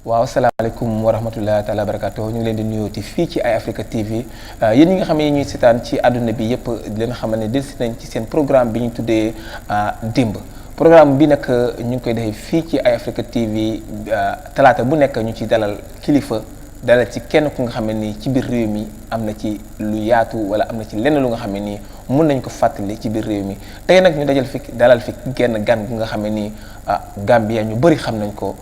waaw asalaamaaleykum wa rahmatulah taala barakatuh ñu ngi leen di nuyooti fii ci Eye Africa TV yéen ñi nga xam ne ñuy seetaan ci àdduna bi yëpp di leen xamal ne dellusi nañ ci seen programme bi ñu tuddee démb programme bi nag ñu ngi koy defee fii ci Eye Africa TV talaata bu nekk ñu ci dalal kilifa dalal ci kenn ku nga xam ne nii ci biir réew mi am na ci lu yaatu wala am na ci lenn lu nga xam ne nii mun nañ ko fàttali ci biir réew mi tey nag ñu dalal fi genn gan gu nga xam ne nii Gambia ñu bëri xam nañ ko.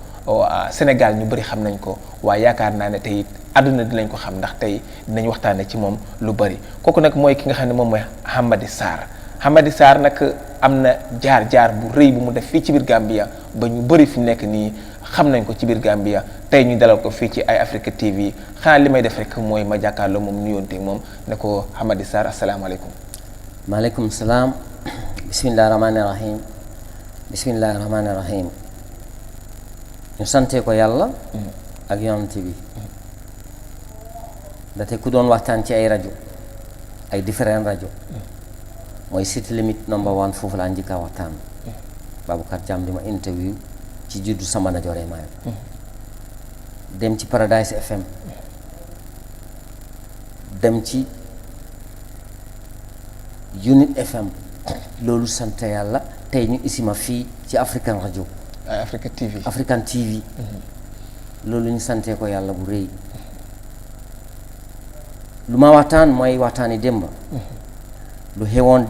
Sénégal ñu bëri xam nañ ko waaye yaakaar naa ne tey àdduna dinañ ko xam ndax tey dinañ waxtaane ci moom lu bëri kooku nag mooy ki nga xam ne moom mooy Hamady Sarr Hamady Sarr nag am na jaar-jaar bu rëy bu mu def fii ci biir Gambia ba ñu bëri fi nekk nii xam nañ ko ci biir Gambia tey ñu dalal ko fii ci Eye Africa TV xanaa li may def rek mooy ma jàkkaarloo moom nuyoonte moom ne ko Hamady Sarr asalaamaaleykum. maaleykum salaam bismillahi rahmaani rahim bismillahi rahmaani rahim. ñu sante ko yàlla ak yonent bi ndaxte ku doon waxtaan ci ay rajo ay différents rajo mooy City Limit number 1 foofu laa njëkk a waxtaan Baboucarr Jammeh di ma interview ci juddu Sambana Jore Maayo dem ci Paradise FM dem ci Unit FM loolu sant yàlla tey ñu isima fii ci African rajo African TV loolu ñu sante ko yàlla bu rëy lu ma waxtaan mooy waxtaani démba lu xewoon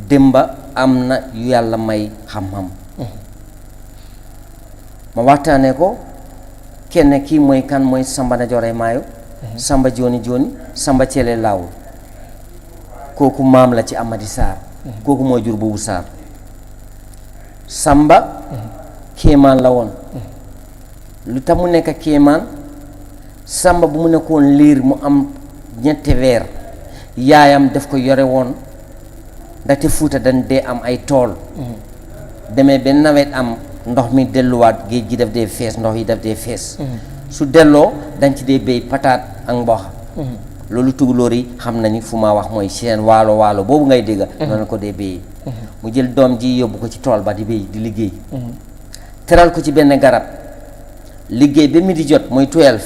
démba am na yu yàlla may xam-xam ma waxtaane ko kenn kii mooy kan mooy Sambana Jore Maayo Samba Joni Joni Samba Thiele Laaw kooku maam la ci Hamady Sarr kooku mooy jur boobu Sarr Samba kéemaan la woon lu tax mu nekk kéemaan Samba bu mu nekkoon liir mu am ñetti weer yaayam daf ko yore woon ndaxte Fuuta dañ dee am ay tool demee benn nawet am ndox mi delluwaat géej gi daf dee fees ndox yi daf dee fees su delloo dañ ci dee béy pataat ak mboq loolu tugalóor yi xam nañu fu ma wax mooy seen waalo boobu ngay dégga noonu ko dee béyee mu jël doom ji yóbbu ko ci tool ba di béy di liggéey teral ko ci benn garab liggéey ba midi jot mooy 12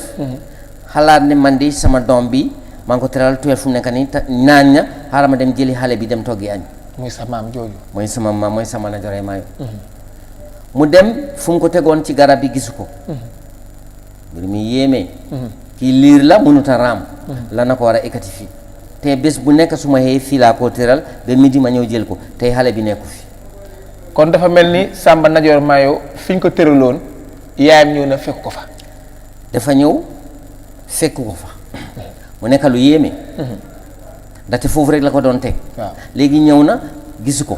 xalaat ne man di sama doom bi maa ngi ko teral 12 fu mu nekk nii naañ na xaaral ma dem jëli xale bi dem toggi añ muy sa maam jooju mooy sama maam mooy Sambana Jore Maayo mu dem fu mu ko tegoon ci garab bi gisu ko mbir mi yéemee kii liir la mënut a raam la na ko war a ekkati fii te bés bu nekk su ma xëyee fii laa koo tëral ba midi ma ñëw jël ko tey xale bi nekku fi kon dafa mel ni Sambana Jore Maayo fi ñu ko tëraloon yaayam ñëw na fekk ko fa dafa ñëw fekk ko fa mu nekk lu yéeme ndaxte foofu rek la ko doon teg léegi ñëw na gisu ko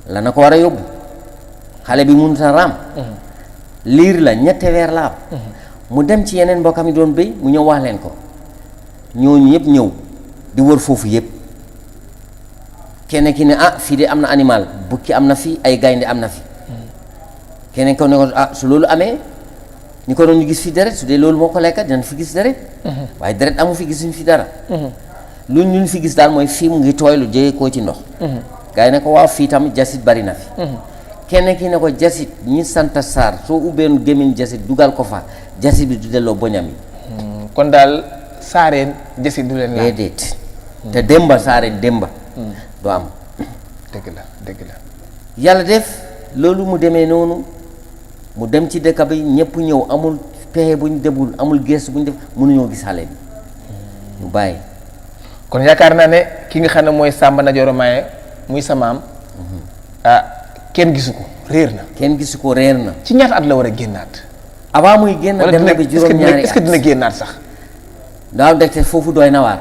la na ko war a yóbbu xale bi mënut a raam liir la ñetti weer la am mu dem ci yeneen mbokkam yi doon béy mu ñëw wax leen ko ñooñu yëpp ñëw di wër foofu yëpp kenn ki ne fii de am na animal bukki am na fi ay gaynde am na fi keneen ko ne ko su loolu amee ñu ko doon ñu gis fi deret su dee loolu moo ko lekkat dinañ fi gis deret waaye deret amu fi gisuñ fi dara lu ñu fi gis daal mooy fii mu ngi tooy lu jege koo ci ndox gars yi ne ko waaw fii tamit jasit bari na fi kenn ki ne ko jasit ñi sant Sarr soo ubbeenu gémmiñ jasit dugal ko fa jasit bi du delloo boñam yi kon daal saareen jasit du leen laal déedéet te démba saareen démba du am dëgg la yàlla def loolu mu demee noonu mu dem ci dëkk bi ñëpp ñëw amul pexe bu ñu debul amul gëstu bu ñu def mënuñoo gis xale bi mu bàyyi kon yaakaar naa ne ki nga xam ne mooy Sambana Jore Maayo muy sa maam kenn gisu ko réer na ci ñaata at la war a génnaat avant muy génn dem na bi juróom-ñaari est-ce que dina génnaat sax daaw degte foofu doy na waar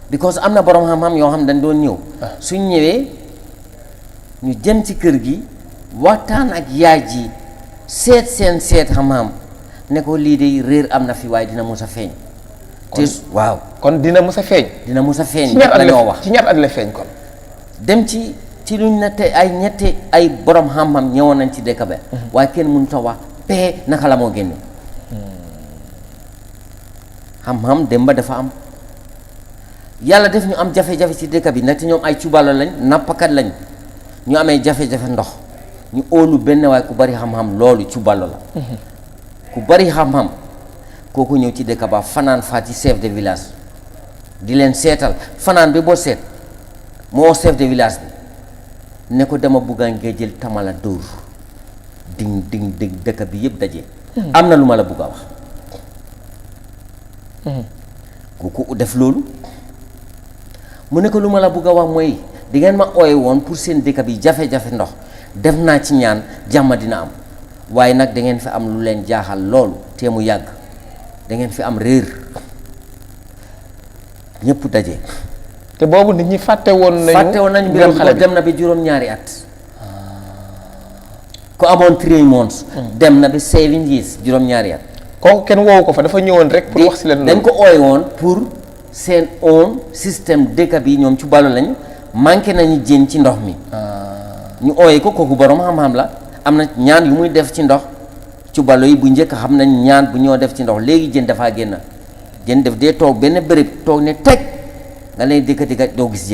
because am na borom xam-xam yoo xam dañ doon ñëw suñ ñëwee ñu jëm ci kër gi waxtaan ak yaay ji seet xam-xam ne ko lii de réer am na fi waaye dina mus a feeñ te waaw kon dina mus a feeñ la ñoo wax ci ñaata at la feeñ kon dem ci luñ ne te ay ñetti ay borom xam-xam ñëwoon nañ ci dëkk ba waaye kenn mënut a wax pee naka la moo génne xam-xam dem ba dafa am yàlla def ñu am jafe-jafe ci dëkk bi ndaxte ñoom ay cubalo lañ nappakat lañ ñu amee jafe-jafe ndox ñu óolu benn waaye ku bari xam-xam loolu cubalo la ku bari xam-xam kooku ñëw ci dëkk ba fanaan faa ci chef de village di leen seetal fanaan bi boo seet moo chef de village bi ne ko dama bugga nga jël tamala dóor ding ding ding dëkk bi yëpp daje. am na lu ma la bugg a wax. kooku def loolu mu ne ko lu ma la bugg a wax mooy di ngeen ma ooye woon pour seen dëkk bi jafe-jafe ndox def naa ci ñaan jàmm dina am waaye nag da ngeen fi am lu leen jaaxal loolu te mu yàgg da ngeen fi am réer ñëpp daje. te boobu nit ñi fàtte woon nañu mbiram xale dem na bi juróom-ñaari at. ku amoon 3 months. dem na bi 7 years juróom-ñaari at. kooku kenn woowu ko fa dafa ñëwoon rek pour wax si leen dañ ko ooy woon pour seen own système dëkk bi ñoom ci balo lañ manqué nañu jën ci ndox mi. ñu ooye ko kooku borom xam-xam la am na ñaan yu muy def ci ndox ci balo yi bu njëkk xam nañ ñaan bu ñoo def ci ndox léegi jën dafaa génn jën def dee toog benn béréb toog ne teg nga lay dëkk doo gis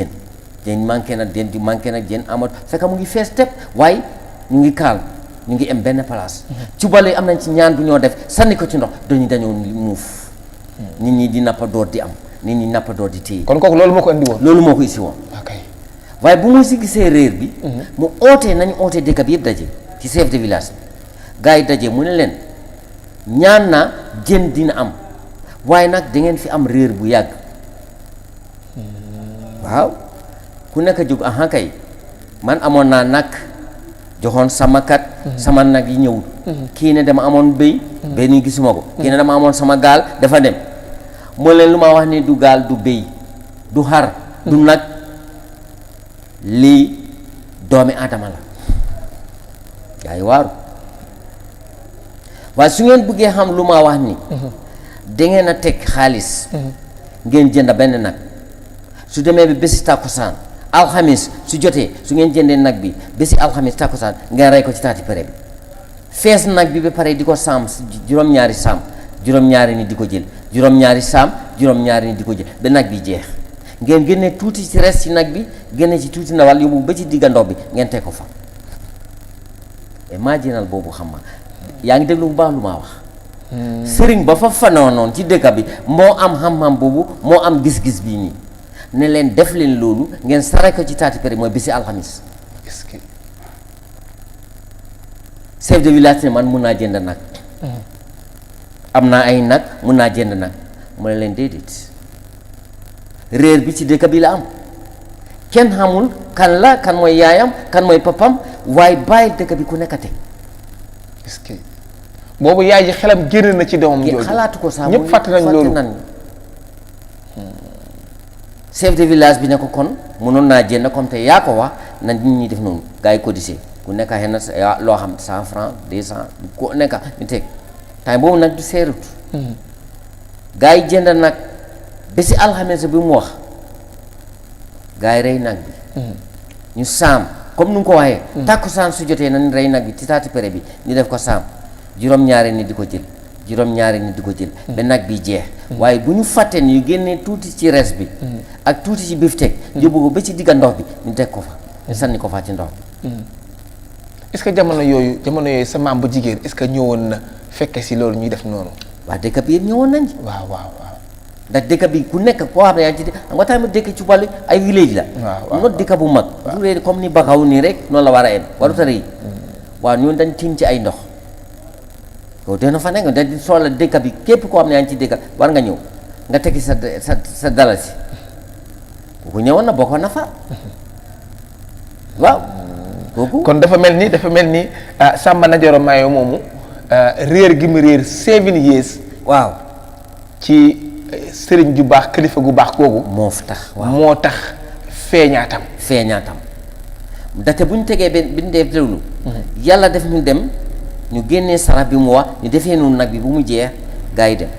jën manqué na jën di manqué na jën amat fekk mu ngi fees tepp waaye ñu ngi kaal ñu ngi am benn place ci balo yi am nañ ci ñaan bu ñoo def sànni ko ci ndox dañoo muuf nit ñi di nappa door di am nit ñi nappa door di téye. kon kooku loolu moo ko indi woon. loolu moo ko isi woon. waaye bu mu si gisee réer bi. mu ootee nañu ootee dëkk bi yëpp daje ci chef de village bi gars yi daje mu ne leen ñaan naa jën dina am waaye nag da ngeen fi am réer bu yàgg. waaw ku nekk jóg aha kay man amoon naa nag joxoon sama kat. sama nag yi ñëwul. kii ne dama amoon béy. béy ni gisuma ko. kii ne dama amoon sama gaal dafa dem. moo leen lu ma wax ni du gaal du béy du xar du nag. lii doomi aadama la yaa ngi waaru waaye su ngeen bëggee xam lu ma wax ni dangeen a teg xaalis ngeen jënd benn nag su demee bi bési tàkkusaan alxamis su jotee su ngeen jëndee nag bi bési alxamis tàkkusaan ngeen rey ko ci taati pere bi fees nag bi ba pare di ko saam juróom-ñaari saam juróom-ñaari ni di ko jël juróom-ñaari saam juróom-ñaari ni di ko jël ba nag bi jeex ngeen génne tuuti ci res ci nag bi génne ci tuuti ndawal yóbbu ba ci digga ndox bi ngeen teg ko fa imaginal boobu xam nga yaa ngi déglu bu baax lu maa wax sëriñ ba fa fanoonoon ci dëkk bi moo am xam-xam boobu moo am gis-gis bii nii ne leen def leen loolu ngeen sare ko ci taati pere mooy bisi alxamis chef de village ne man mun naa jënd nag am naa ay nag mun naa jënd nag mu ne leen déedéet réer bi ci dëkk bi la am kenn xamul kan la kan mooy yaayam kan mooy papam waaye bàyyi dëkk bi ku nekkate est-ce que boobu yaay ji xelam génn na ci doomam jooju xalaatu ko sax ñëpp fàtte nañ loolu chef de village bi ne ko kon mënoon naa jënd comme te yaa ko wax na nit ñi def noonu gars yi codicé ku nekk xëy na loo xam 100 francs 200 ku nekk ñu teg temps boobu nag du seerut gars yi jënd nag ba si alxames bi mu wax gars yi rey nag bi ñu saam comme nu nga ko waxee tàkkusaan su jotee nañ rey nag bi ci taati pere bi ñu def ko saam juróom-ñaari nit di ko jël juróom-ñaari nit di ko jël ba nag bi jeex waaye bu ñu fàttee ni ñu génnee tuuti ci res bi ak tuuti ci bifteek yóbbu ko ba ci digga ndox bi ñu teg ko fa ñu sànni ko fa ci ndox bi est-ce que jamono yooyu sa maam bu jigéen est-ce que ñëwoon na fekke si loolu ñuy def noonu waa dëkk bi yëpp ñëwoon nañ waaw ndax dëkk bi ku nekk koo xam ne yaa ngi ci xam nga tamit dëkk ci wàllu ay village la not dëkk bu mag du réer comme ni Bakaw nii rek noonu la war a em waru tare yi waaw ñun dañ tiim ci ay ndox yow dina fa nekk dañ soxla dëkk bi képp koo xam ne yaa ngi ci dëkk war nga ñëw nga tekki sa dalasi kooku ñëwoon na bokkoon na fa waaw kooku kon dafa mel ni Samba Najoro Mayo moomu réer gi mu réer 7 years waaw ci sëriñ ju baax kilifa gu baax googu moo fi tax waaw moo tax feeñaatam date bu ñu tegee bi ñu def déglu yàlla def ñu dem ñu génnee sarax bi mu wax ñu defee noonu nag bi bu mu jeex gaa yi dem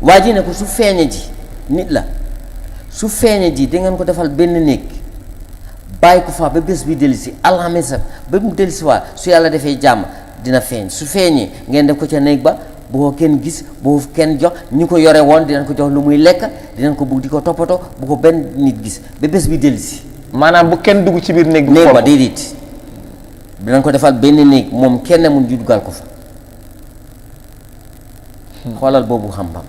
waa ji ne ko su feeñe ji nit la su feeñe ji da ngeen ko defal benn néeg bàyyi ko fa ba bés bi dellusi alxames ba mu dellusi waa su yàlla defee jàmm dina feeñ su feeñee ngeen def ko ca néeg ba bu ko kenn gis bu ko kenn jox ñu ko yore woon dinañ ko jox lu muy lekk dinañ ko bugg di ko toppatoo bu ko benn nit gis ba bés bi dellusi maanaam bu kenn dugg ci biir néeg bi ba déedéet dinañ ko defal benn néeg moom kenn mun ju dugal ko fa xoolal boobu xam-xam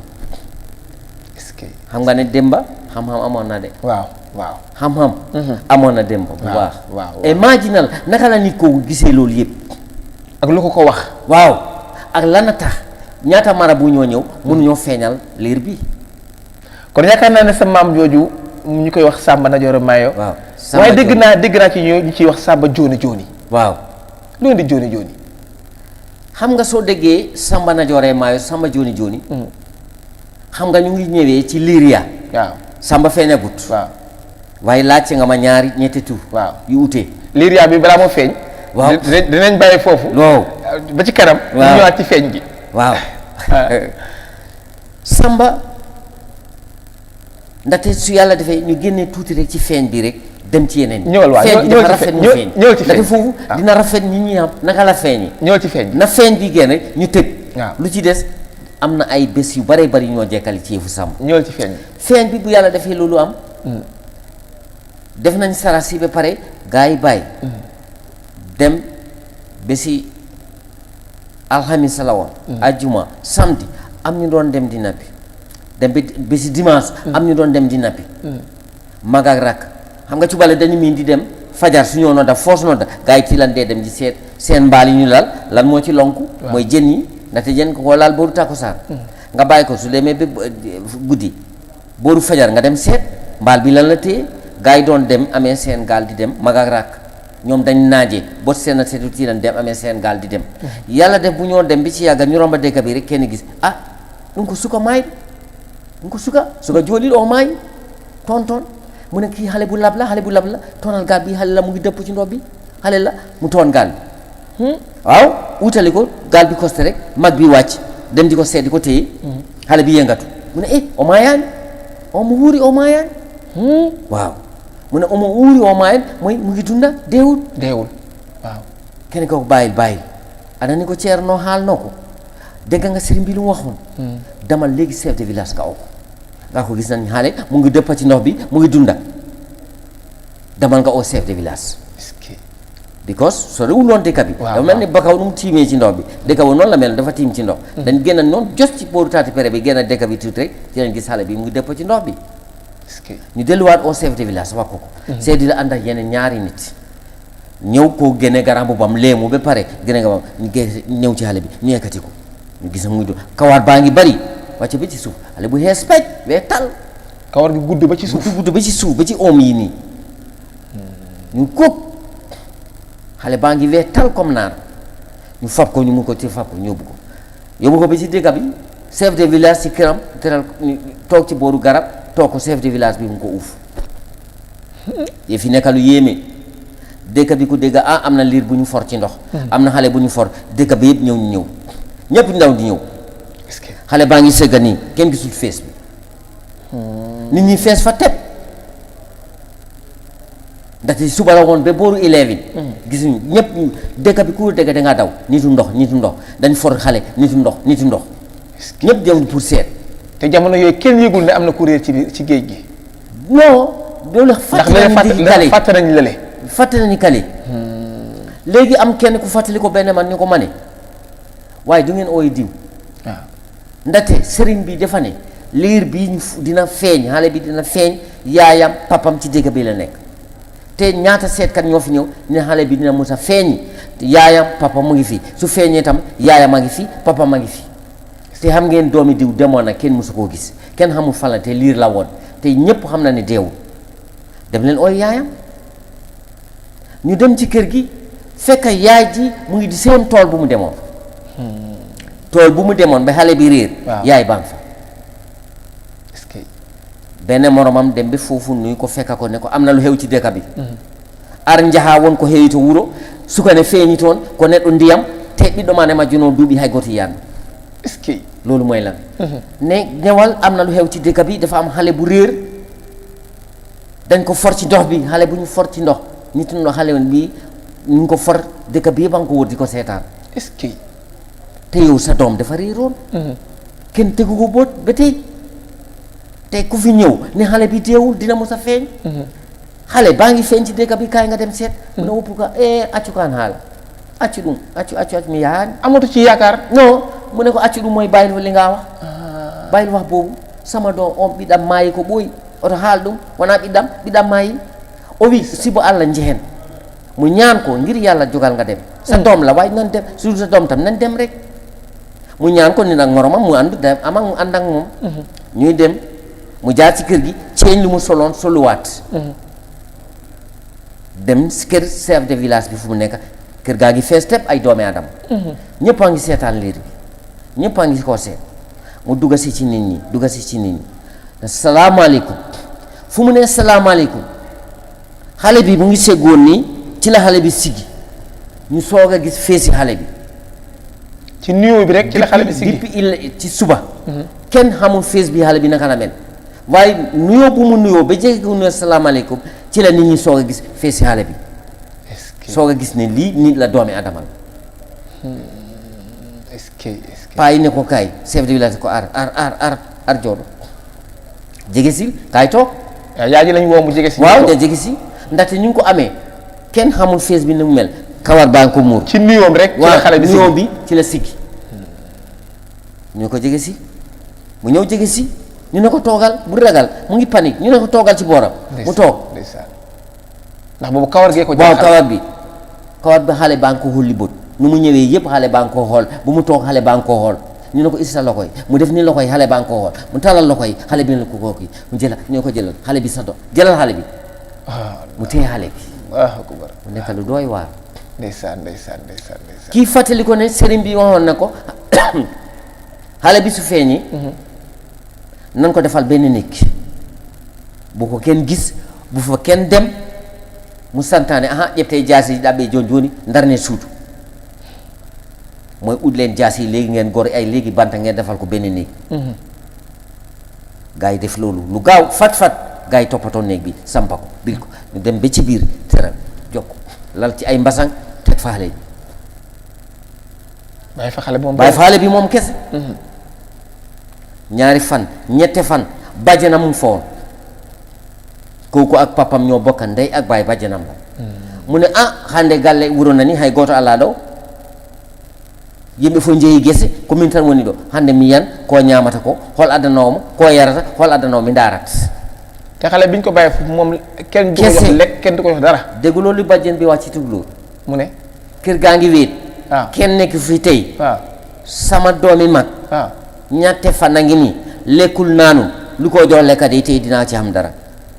est-ce que xam nga ne démba xam-xam amoon na de waaw waaw xam-xam amoon na démba bu baax waaw imaginal naka la nit ko gisee loolu yëpp ak lu ko wax waaw ak lan a tax ñaata marabu ñoo ñëw mënuñoo feeñal liir bi kon yaakaar naa ne sa maam jooju ñu koy wax Samba Najoor Maayo waaw waaye dégg naa ci ñu ciy wax Samba Jooni Jooni waaw lu ngeen di Jooni Jooni xam nga soo déggee Samba Najoor Maayo Samba Jooni Jooni xam nga ñu ngi ñëwee ci liir ya waaw Samba feeñagut waaw waaye laajte nga ma ñaari ñetti tur waaw yu utee liir yaa bi balaa moo feeñ waaw dinañ bàyyi foofu waaw ba ci kanam ñu waaw ñëwaat ci feeñ gi waaw Samba ndaxte su yàlla defee ñu génnee tuuti rek ci feeñ bi rek dem ci yeneen ñëwal waaw feeñ bi dafa rafet mu feeñ ñëwal ci feeñ ndaxte foofu dina rafet ñi ñi am naka la feeñi ñëwal ci feeñ na feeñ bi génn ñu tëj waaw lu ci des am na ay bés yu bare bari ñoo jekkali ci yëfu Samba ñëwal ci feeñ bi feeñ bi bu yàlla defee loolu am def nañ saras yi ba pare gaa yi bàyyi dem ba si alxamis la woon ajjuma samedi am ñu doon dem di nappi dem ba si dimanche am ñu doon dem di nappi mag ak rakk xam nga ci bale dañu miin di dem fajar su ñoo nodda foos nodda gaa yi ci lan dee dem di seet seen mbaal yi ñu lal lan moo ci lonku mooy jën yi ndaxte jën ko koo laal booru tàkkusaan nga bàyyi ko su demee ba guddi booru fajar nga dem seet mbaal bi lan la téye gaa yi doon dem amee seen gaal di dem mag ak rakk ñoom dañ naaje bot seen a seetu tiiran dem amee seen gaal di dem yàlla def bu ñoo dem bi ci yàgga ñu romba dëkk bi rek kenn gis ah ɗum ko suka maayɗo ɗum ko suka jooɗiɗo o maayi toon mu ne kii xale bu lab la toonal gaal bi xale la mu ngi dëpp ci ndox bi xale la mu toon gaal bi waaw utali ko gaal bi costé rek mag bi wàcc dem di ko seet di ko téye xale bi yëngatu mu ne o maayaani omo wuuri o maayaani waaw mu ne omo wuuri o maayaani mooy mu ngi dunda deewul waaw kenn ko bàyyil anani ko ceerno haalnoo ko dégg nga sëriñ bi lu mu waxoon damal léegi chef de village nga oo ko nga ko gis nañ xaale mu ngi dëppa ci ndox bi mu ngi dunda damal nga oo chef de village because so rewul noon dëkk bi dafa mel ni Bakaw nu mu tiimee ci ndox bi dëkk ba noonu la mel dafa tiim ci ndox dañ génn noonu jos ci booru taati pere bi génn dëkk bi tuuti rek ci leen gis xale bi mu ngi dëppa ci ndox bi ñu delluwaat au chef de village wax ko chef di la ànd ak yeneen ñaari nit ñëw koo génne garam bu bam léemu ba pare génne nga bam ñu ñëw ci xale bi ñu yëkkati ko ñu gis muy du kawaat baa ngi bari wàcce ba ci suuf xale bu xees pej wee tal kawar gi gudd ba ci suuf gudd ba ci suuf ba ci oom yi nii ñu kóob xale baa ngi wee tal comme naar ñu fab ko ñu mun ko ci fab ko yóbbu ko ba ci dëkk bi chef de village ci këram teral toog ci booru garab toog ko chef de village bi mu ko uuf yee fi nekka lu yéeme dëkk bi ku dégg am na liir bu ñu for ci ndox am na xale bu ñu for dëkk bi yëpp ñëw ñëpp ndaw di ñëw xale baa ngi sëgga nii kenn gisul fees bi nit ñi fees fa teb ndaxte suba la woon ba booru 11 gisuñu ñëpp dëkk bi ku dégg da ngaa daw nitu ndox dañ for xale nitu ndox ñëpp dem pour seet te jamono yooyu kenn yëgul ne am na ku réer ci géej gi non loolu fàtte nañ lële fàtte nañu kale léegi am kenn ku fàttali ko benn man ni ko mane waaye du ngeen ooy diw waaw ndaxte sëriñ bi dafa ne liir bi dina feeñ xale bi dina feeñ yaayam papam ci dégg bi la nekk te ñaata seetkat ñoo fi ñëw ne xale bi dina mus a feeñi yaayam papa mu ngi fi su feeñee tam yaayam a ngi fi papa ma ngi fi te xam ngeen doomi diw demoon na kenn musu koo gis kenn xamul fan la te liir la woon te ñëpp xam na ne deewul dem leen ooy yaayam ñu dem ci kër gi fekk yaay ji mu ngi di seen tool bu mu demoon ba xale bi réer yaay baa ngi fa est-ce que benn moromam dem ba foofu nuyu ko fekka ko ne ko am na lu xew ci dëkk bi ar njaha won ko heewi to wuro sukane feeñi toon ko neɗɗo ndiyam te ɓiɗɗo ma nema jono duuɓi hay goto yiyanmi est-ce que loolu mooy lan ne ñewal am na lu xew ci dëkk bi dafa am xale bu réer dañ ko for ci ndox bi xale bu ñu for ci ndox nit ñi xale woon bii ñu ngi ko for dëkk bi yëpp a ngi ko wër di ko seetaan est-ce que te yow sa doom dafa réeroon kenn tegu ko boot ba tey te ku fi ñëw ne xale bi deewul dina mos a feeñ xale baa ngi feeñ ci dëkk bi kaay nga dem seet mu ne woppu ka accu kaan haala accu ɗum accu mi yahaani amatu ci yaakaar non mu ne ko accu ɗum mooy bàyyil li ngaa wax bàyyil wax boobu sama doom on ɓiɗɗam maayi ko ɓooyi oto haal ɗum wona ɓiɗɗam maayi o wi sibo Allah njehen mu ñaan ko ngir yàlla jogal nga dem sa doom la waaye nan dem su sa doom tam nan dem rek mu ñaan ko ni nag moromam mu ànd dem ama mu ànd ak moom ñuy dem mu jaar ci kër gi ceeñ lu mu soloon soluwaat dem si kër chef de village bi fu mu nekk kër gaa ngi fees tepp ay doomi Adama ñëpp a ngi seetaan liir bi ñëpp a ngi ko seet mu dugga si ci nit ñi salaamaaleykum fu mu ne salaamaaleykum xale bi mu ngi seggoon nii ci la xale bi siggi ñu soog a gis feesi xale bi ci nuyoo bi rek ci la xale bi siggi depuis ci suba kenn xamul fees bi xale bi naka la mel waaye nuyoo bu mu nuyoo ba jege ko nuyoo salaamaaleykum ci la nit ñi soog a gis feesi xale bi soog a gis ne lii nit la doomi Adama la paa yi ne ko kaay chef de village ko ar joodo jege si kaay toog yaa ji lañ woo mu jege si waaw da jege si ndaxte ñu ngi ko amee kenn xamul fees bi ni mu mel kawar baa ngi ko muur ci nuyoom rek ci la xale bi nuyoo bi ci la siggi ñu ko jege si mu ñëw jege si ñu ne ko toogal bu ragal mu ngi panique ñu ne ko toogal ci booram mu toog ndax boobu kawar gee ko waaw kawar bi xale baa ngi ko xulli bët nu mu ñëwee yëpp xale baa ngi ko xool bu mu toog xale baa ngi ko xool ñu ne ko isi sa loxo yi mu def ni loxo yi xale baa ngi ko xool mu talal loxo yi xale bi ne ko kooku mu jëlal ñu ko jëlal xale bi sa do jëlal xale bi mu téye xale bi mu nekk lu dooy waar ndeysaan kii fàttali ko ne sëriñ bi waxoon na ko xale bi su feeñi nan ko defal benn néeg bu ko kenn gis bu fa kenn dem mu santaane ƴeɓtee jaasi ɗaɓɓe joni joni darne suudu mooy ut leen jaasi yi léegi ngeen gor ay léegi banta ngeen defal ko benn néeg gaa yi def loolu lu gaaw fat gaa yi toppatoo néeg bi sampa ko bil ko ñu dem ba ci biir teral jokk lal ci ay mbasang teg fa xale bi bàyyi fa xale bi moom kese ñaari fan ñette fan bàjjanam mu fa woon kooku ak papam ñoo bokka ndey ak baay bàjjanam la mu ne hande galle wuro nani hay goto ala ɗo yimɓe fof jeeyi gese komin tan woni ɗo hande mi yan ko ñamata ko hol addanomo ko yarata hol addanomo mi darat te xale biñ ko bàyyi foofu moom kenn du ko jox lekk kenn du ko jox dara dégg loolu bàjjen bi wax ci tuglóor mu ne kër gaa ngi wéet waaw kenn nekk fi tey waaw sama doomi mag waaw ñatte fan a ngi nii lekkul naanu lu ko jox lekka day tey dinaa ci xam dara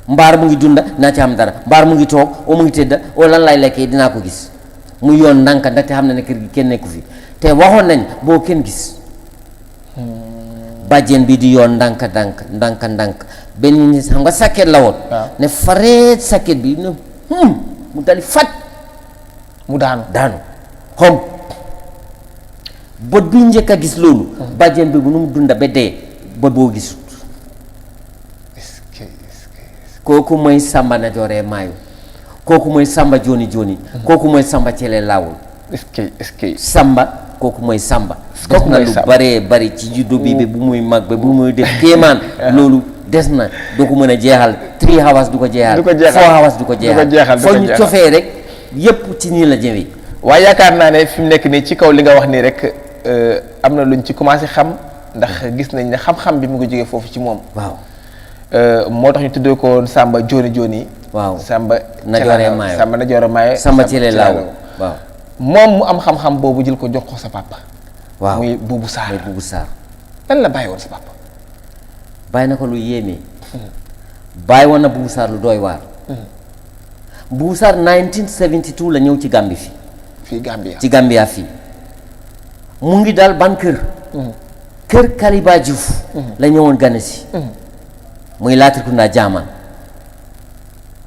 mbaar mu ngi dunda dinaa ci xam dara mbaar mu ngi toog o mu ngi tëdda o lan lay lekkee dinaa ko gis mu yoon ndànk ndaxte xam na ne kër gi kenn nekku fi te waxoon nañ boo kenn gis bàjjen bi di yoon ndànk benn nit xam nga sakket la woon ne fareet sakket bi ne mu dali fat mu daanu xom bët bi njëkk a gis loolu bàjjen bi bu nu mu dunda ba dee bët boo gisut kooku mooy Samba Najooree Maayo kooku mooy Samba Joni Joni kooku mooy Samba Cele Laawul Samba kooku mooy Samba kooku na lu baree bari ci juddu bi bu muy mag ba bu muy def kéemaan loolu des na du ko mën a jeexal 3 hours du ko jeexal 4 hours du ko jeexal foo ñu cofee rek yépp ci nii la jëwee waaye yaakaar naa ne fi mu nekk nii ci kaw li nga wax nii rek am na luñ ci commencé xam ndax gis nañ ne xam-xam bi mu ngi jógee foofu ci moom waaw moo tax ñu tuddee ko Samba Joni Joni waaw Samba Najooree Maayo Samba Najooree Maayo Samba Cele Laawul waaw moom mu am xam-xam boobu jël ko jox ko sa papa waaw muy Buubu Sarr Buubu Sarr lan la bàyyi woon sa papa bàyyi na ko lu yéeme bàyyi woon na Buubu Sarr lu doy waar Buubu Sarr 1972 la ñëw ci Gambie fii Gambia ci Gambia fii mu ngi daal ban kër Kaliba Diouf la ñëwoon gane si muy Latrikunda Jaaman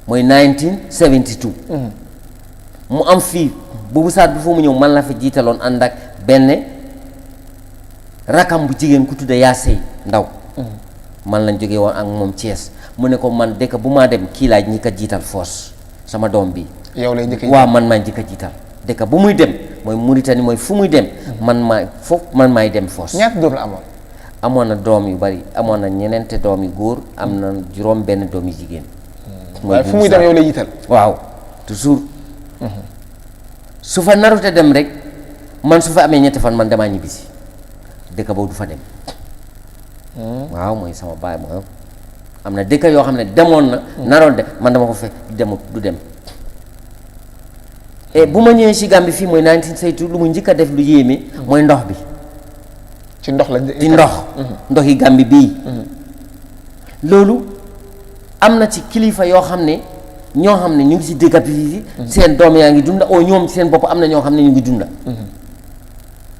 mooy 1972 mu am fii Buubu Sarr bi foo mu ñëw man la fi jiitaloon ànd ak benn rakam bu jigéen ku tudde Yaasey Ndaw man lañ jógee woon ak moom Thiès mu ne ko man dëkk bu maa dem kii laaj ñi ko jiital force sama doom bi yow lay njëkk waaw man maa njëkk a jiital dëkk bu muy dem mooy Mauritanie mooy fu muy dem man maay dem force. ñaata doom la amoon. amoon na doom yu bari amoon na ñeneente doom yu góor am na juróom benn doom yu jigéen. waaye fu muy dem yow lay jiital. waaw toujours. su fa narute dem rek man su fa amee ñetti fan man damaa ñibbisi dëkk boobu du fa dem waaw mooy sama baay mooy am na dëkk yoo xam ne demoon na naroon de man dama ko fekk du dem et bu ma ñëwee si Gambie fii mooy 1972 lu mu njëkk a def lu yéeme mooy ndox bi ci ndox la ci ndox yi Gambie bii loolu am na ci kilifa yoo xam ne ñoo xam ne ñu ngi si dëkk bi seen doom yaa ngi dunda oo ñoom seen bopp am na ñoo xam ne ñu ngi dunda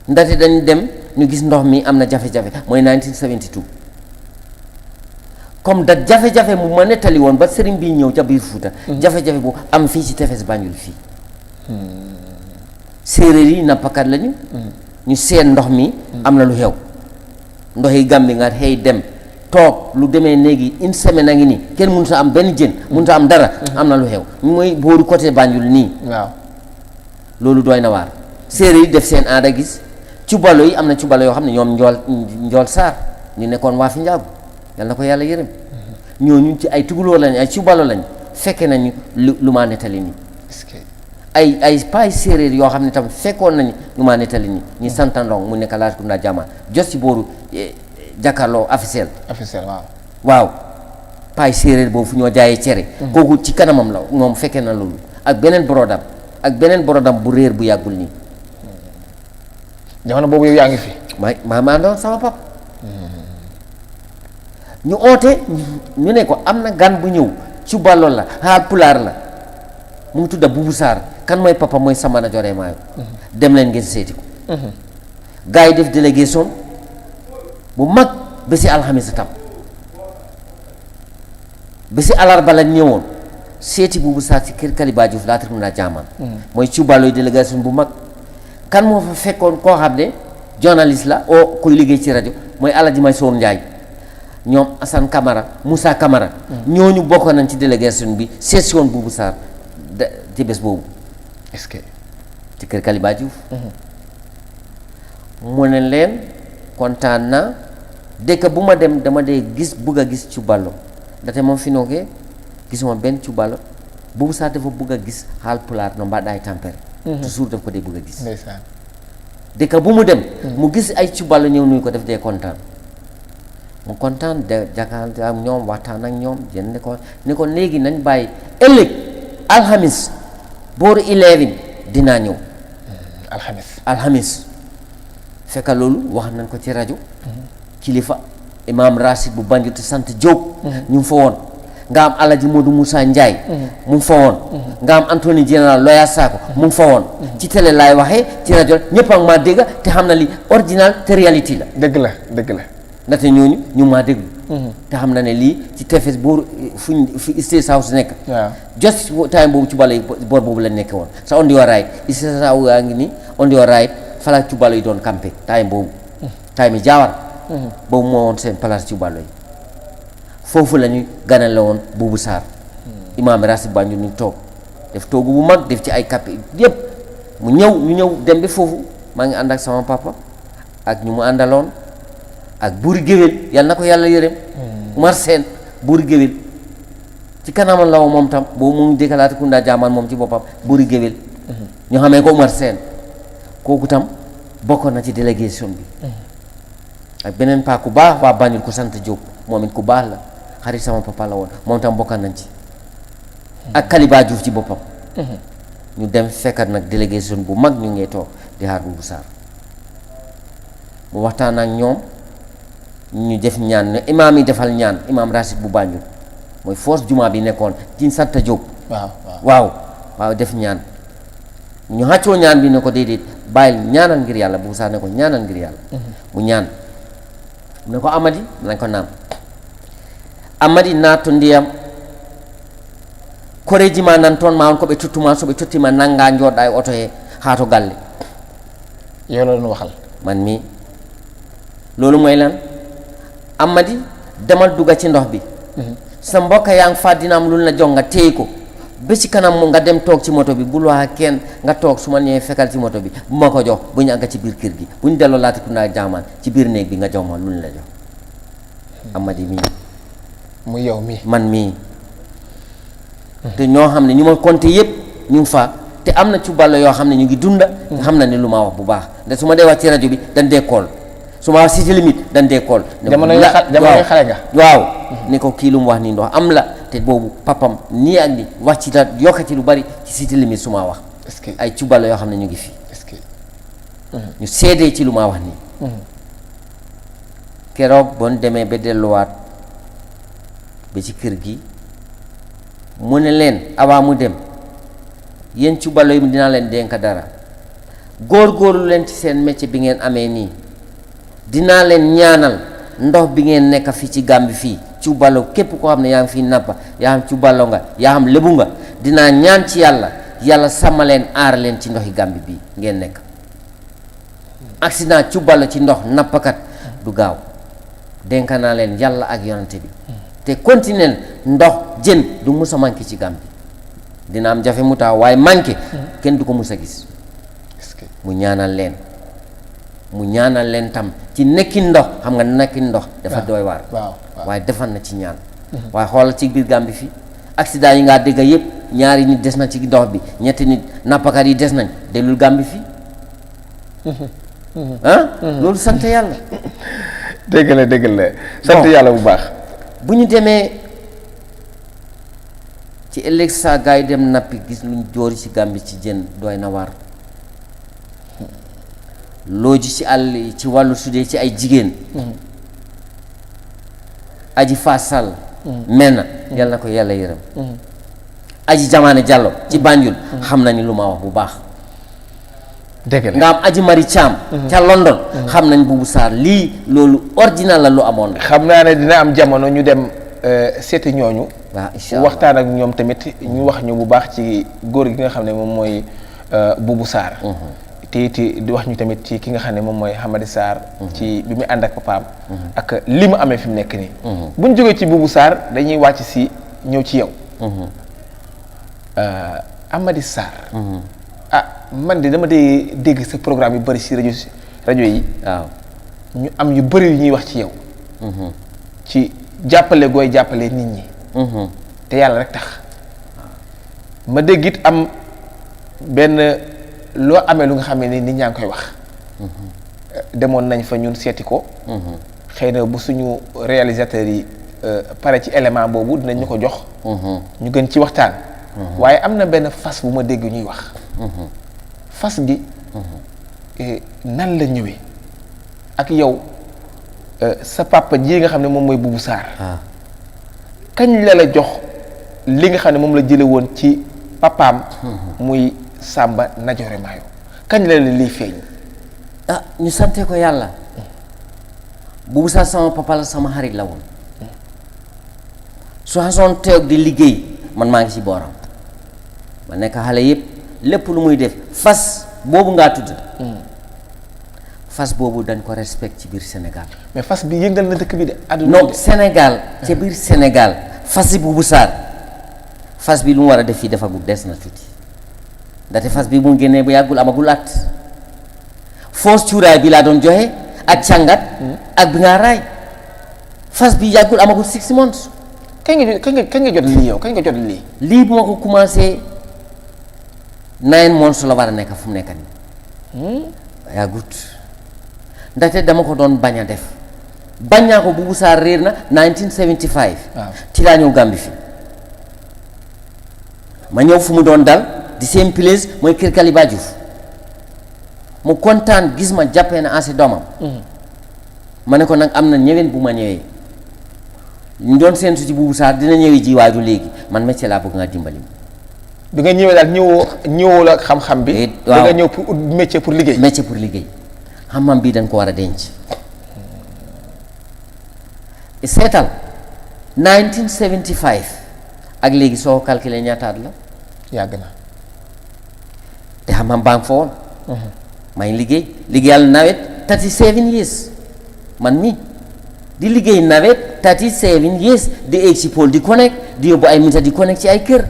ndaxte dañ dem ñu gis ndox mi am na jafe-jafe mooy 1972 comme da jafe-jafe mu ma nettali woon ba sëriñ bi ñëw ca biir Fuuta jafe-jafe bu am fii ci tefes Banjul fii séeréer yi nappakat lañu ñu seen ndox mi am na lu xew ndox yi Gambie nga xëy dem toog lu demee léegi une semaine a ngi nii kenn mënut a am benn jën mënut a am dara am na lu xew mooy booru côté Banjul nii waaw loolu doy na waar séeréer yi def seen aada gis cubalo yi am na cubalo yoo xam ne ñoom njool saar ñu nekkoon waa fi njaagu yal na ko yàlla yërëm ñooñu ci ay tuguloo lañ ay cubalo lañ fekke nañu lu maa nettali nii ay paay séeréer yoo xam ne tam fekkoon nañu lu maa nettali nii ñi santandong mu nekk Latrikunda Jaman jos ci booru jàkkaarloo officiel waaw paay séeréer boobu fu ñoo jaayee cere kooku ci kanamam la moom fekkee na loolu ak beneen borodam bu réer bu yàggul nii jamono boobu yow yaa ngi fi maa doon sama pap ñu oote ñu ne ko am na gan bu ñëw ci ballo la Haalpulaar la mu ngi tudda Buubu Saar kan mooy papa mooy Sambana Jore Maayo dem leen ngeen seeti ko gars yi def délégation bu mag ba si alxamis tam ba si alarba lañ ñëwoon seeti Buubu Saar si kër Kaliba Diouf Latrikunda Jaman mooy ci ballo yi délégation bu mag kan moo fa fekkoon koo xam ne journaliste la oo kuy liggéey ci rajo mooy Alaji Mansour Njaay ñoom Assane Camara Moussa Camara ñooñu bokk nañ ci délégation bi session Buubu Saar ci bés boobu est-ce que ci kër Kaliba Diouf mu ne leen kontaan na dëkk bu ma dem dama dee bugg a gis Cuballo ndaxte moom fi noogee gisuma benn Cuballo Buubu Saar dafa bugg a gis Haalpulaar no mbaɗɗa tampere toujours daf ko dee bugg a gis ndeysaan dëkk bu mu dem mu gis ay Cuballo ñëw nuyu ko def dee kontaan mu kontaan de jàkkaarloo ak ñoom waxtaan ak ñoom jën ne ko léegi nañ bàyyi ëllëg alxamis booru 11 dinaa ñëw alxamis fekk loolu wax nañ ko ci rajo kilifa imaam Rashid bu Banjul te sant Diop ñu ngi fa woon nga am Alaji Modou Moussa Ndiaye mu ngi fa woon nga am Anthony Général Loya Sako mu ngi fa woon ci télé laay waxee ci rajo ñëpp ak maa dégg te xam na li original te réalité la dëgg la ndaxte ñooñu ñu maa déglu te xam na ne lii ci tefes booru fi State House nekk just time boobu Cuballo yi boor boobu la nekke woon sa on your right State House yaa ngi nii on your right fala Cuballo yi doon campé time boobu time yi jaawar boobu moo woon seen place Cuballo yi foofu la ñu ganale la woon Buubu Saar imaam Rashid Banjul ñu toog def toogu bu mag def ci ay kappe yëpp ñu ñëw dem bi foofu maa ngi ànd ak sama papa ak ñu mu àndaloon ak buuri géwél yàlla na ko yàlla yërëm Umar Seen buuri géwél ci kanamam la moom tam boobu mu ngi dëkk Latrikunda Jaman moom ci boppam buuri géwél ñu xamee ko Umar Seen kooku tam bokkoon na ci délégation bi ak beneen paa ku baax waa Banjul ku sant Diop moom it ku baax la xarit sama papa la woon moom tam bokkoon nañ ci ak Kaliba Diouf ci boppam ñu dem fekkat nag délégation bu mag ñu ngay toog di xaar Buubu Saar mu waxtaan ak ñoom ñu def ñaan ne imaam yi defal ñaan imaam Rashid bu Banjul mooy force juma bi nekkoon ci sant Diop waaw def ñaan ñu xàccoo ñaan bi ne ko déedéet bàyyil ñaanal ngir yàlla Buubu Saar ne ko ñaanal ngir yàlla mu ñaan mu ne ko Amady nañ ko naam Amady naatu ndiyam koreji ma nan toon ma on ko ɓe tottuma so ɓe tottima nanga jooɗɗa e oto he haa to galle yow la doon waxal man mi loolu mooy lan Amady demal dugga ci ndox bi sa mbokk yaa ngi fàddinaam lu la jox nga téye ko ba ci kanam mu nga dem toog ci moto bi bul wax kenn nga toog su ma ñëwee fekkal ci moto bi bu ma ko jox bu ñu àgg ci biir kër gi bu ñu delloo Latrikunda Jaman ci biir néeg bi nga jox ma lu ñu la jox Amady mii muy yow mii man mii te ñoo xam ne ñu ma compté yëpp ñu ngi fa te am na Cuballo yoo xam ne ñu ngi dunda xam na ne lu ma wax bu baax ndax su ma dee wax ci rajo bi dañ dee kool su ma wax cité limite dañ dee kool jamono xale nga waaw ni ko kii lu mu wax nii ndox am la te boobu papam nii ak ni wax ci la yokkati lu bari ci cité limite su ma wax est-ce que ay cubalo yoo xam ne ñu ngi fii est-ce que ñu seedee ci lu ma wax nii keroog bon demee ba delluwaat ba ci kër gi mu ne leen avant mu dem yéen cubalo yi dinaa leen dénk dara góor-góorlu leen ci seen métier bi ngeen amee nii dinaa leen ñaanal ndox bi ngeen nekk fii ci Gàmbi fii cubalo képp koo xam ne yaa ngi fii nappa yaa xam cubalo nga yaa xam lébu nga dinaa ñaan ci yàlla sàmm leen aar leen ci ndoxi Gàmbi bii ngeen nekk accident cubalo ci ndox nappakat du gaaw dénk naa leen yàlla ak yonante bi te continuer ndox jën du mus a manqué ci Gàmbi dina am jafe mu taw waaye manqué kenn du ko mus a gis mu ñaanal leen tam ci nekkin ndox xam nga nekkin ndox dafa doy waar waaye defal na ci ñaan waaye xoolal ci biir Gàmbi fii accident yi ngaa dégg yëpp ñaari nit des na ci ndox bi ñetti nit nappakat yi des nañ dellul Gàmbi fii loolu sant yàlla dégg la sant yàlla bu baax bu ñu demee ci ëllëg saa gaa yi dem nappi gis luñ jóori ci Gàmbi ci jën doy na waar loo ji ci àll yi ci wàllu sudee ci ay jigéen aji faasal menn yal na ko yàlla yërëm aji jamaane Jallow ci Banjul xam na ni lu ma wax bu baax dëgg la nga am aji mari Caam ca London xam nañ Buubu Sarr lii loolu ordinaire la lu amoon xam naa ne dina am jamono ñu dem seeti ñooñu waaw incha allah waxtaan ak ñoom tamit ñu wax ñu bu baax ci góor gi nga xam ne moom mooy Buubu Sarr te it di wax ñu tamit ci ki nga xam ne moom mooy Hamady Sarr ci bi mu ànd ak papaam ak li mu amee fi mu nekk nii bu ñu jógee ci Buubu Sarr dañuy wàcc si ñëw ci yow Hamady Sarr man de dama dee dégg sa programme yu bëri si rajo yi waaw ñu am yu bëri yu ñuy wax ci yow ci jàppale gooy jàppale nit ñi te yàlla rek tax ma dégg it am benn loo amee lu nga xam ne nit ñaa ngi koy wax demoon nañ fa ñun seeti ko xëy na bu suñu réalisateurs yi pare ci élément boobu dinañ ñu ko jox ñu gën ci waxtaan waaye am na benn fas bu ma dégg ñuy wax fas gi nan la ñëwee ak yow sa papa ji nga xam ne moom mooy Buubu Sarr kañ la jox li nga xam ne moom la jële woon ci papaam muy Samba Najoore Maayo kañ la liy feeñ ñu sante ko yàlla Buubu Sarr sama papa la sama xarit la woon su xasoon teew di liggéey man maa ngi ci booram ma nekk xale yëpp lépp lu muy def fas boobu ngaa tudd fas boobu dañ ko respect ci biir Sénégal mais fas bi yëngal na dëkk bi de àdduna non Sénégal ca biir Sénégal fas yi Buubu Sarr fas bi lu mu war a def fii defagul des na tuuti ndaxte fas bi mu génnee bu yàggul amagul at foos cuuraay bi laa doon joxe ak càngat ak bi ngaa raay fas bi yàggul amagul 6 months kañ nga jot lii yow kañ nga jot lii lii bu ma ko commencé 9 months la war a nekk fu mu nekk nii yàggut ndaxte dama ko doon bañ a def bañ naa ko Buubu Sarr réer na 1975 ci laa ñëw Gàmbi fi ma ñëw fu mu doon dal di same place mooy kër Kaliba Diouf mu kontaan gis ma jàppee na asi doomam ma ne ko nag am na ñëween bu ma ñëwee ñu doon seentu ci Buubu Sarr dina ñëwee ji waaju léegi man métier laa bëgg nga dimbali bi nga ñëwee daal ñëwoo la xam-xam bi da nga ñëw pour métier pour liggéey xam-xam bii dañ ko war a denc seetal 1975 ak léegi soo calculé ñaataat la yàgg na te xam-xam baa ngi fa woon may liggéeyal nawet 37 years man mi di liggéey nawet 37 years di egg si pôle di connect di yóbbu ay mita di connect ci ay kër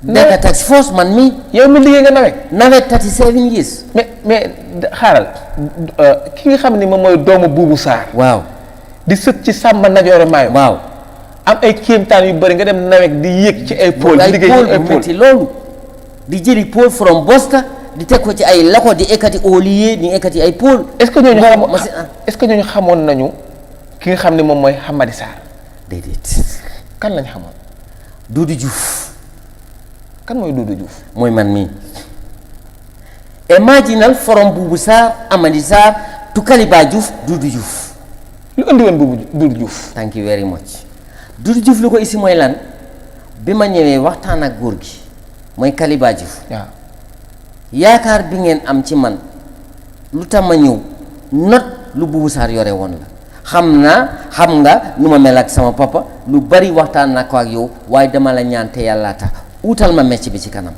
nekk tax force man mi yow mi liggéey nga nawet 37 years mais xaaral ki nga xam ne moom mooy doomu Buubu Sarr waaw di sët ci Samba Najoore Maayo waaw am ay kéemtaan yu bëri nga dem nawet di yéeg ci ay pôle di liggéey ci ay pôle loolu di jëli pôle from Bosta di teg ko ci ay lako di ekkati olier di ekkati ay pôle. est-ce que ñooñu xamoon nañu ki nga xam ne moom mooy Hamady Sarr. déedéet. kan lañ xamoon. Doudou Diouf. kan mooy Doudou Diouf. mooy man mii. imaginal forom Boubou Sarr Hamady Sarr to Kaliba Diouf Doudou Diouf. lu andi woon Doudou Diouf. thank you very much. Doudou Diouf lu ko isi mooy lan bi ma ñëwee waxtaan ak góor gi mooy Kaliba Diouf. waaw yaakaar bi ngeen am ci man lu tax ma ñëw not lu Boubou Sarr yore woon la xam nga nu ma mel ak sama papa lu bari waxtaan na ko ak yow waaye dama la ñaan te yàlla tax utal ma mecc bi ci kanam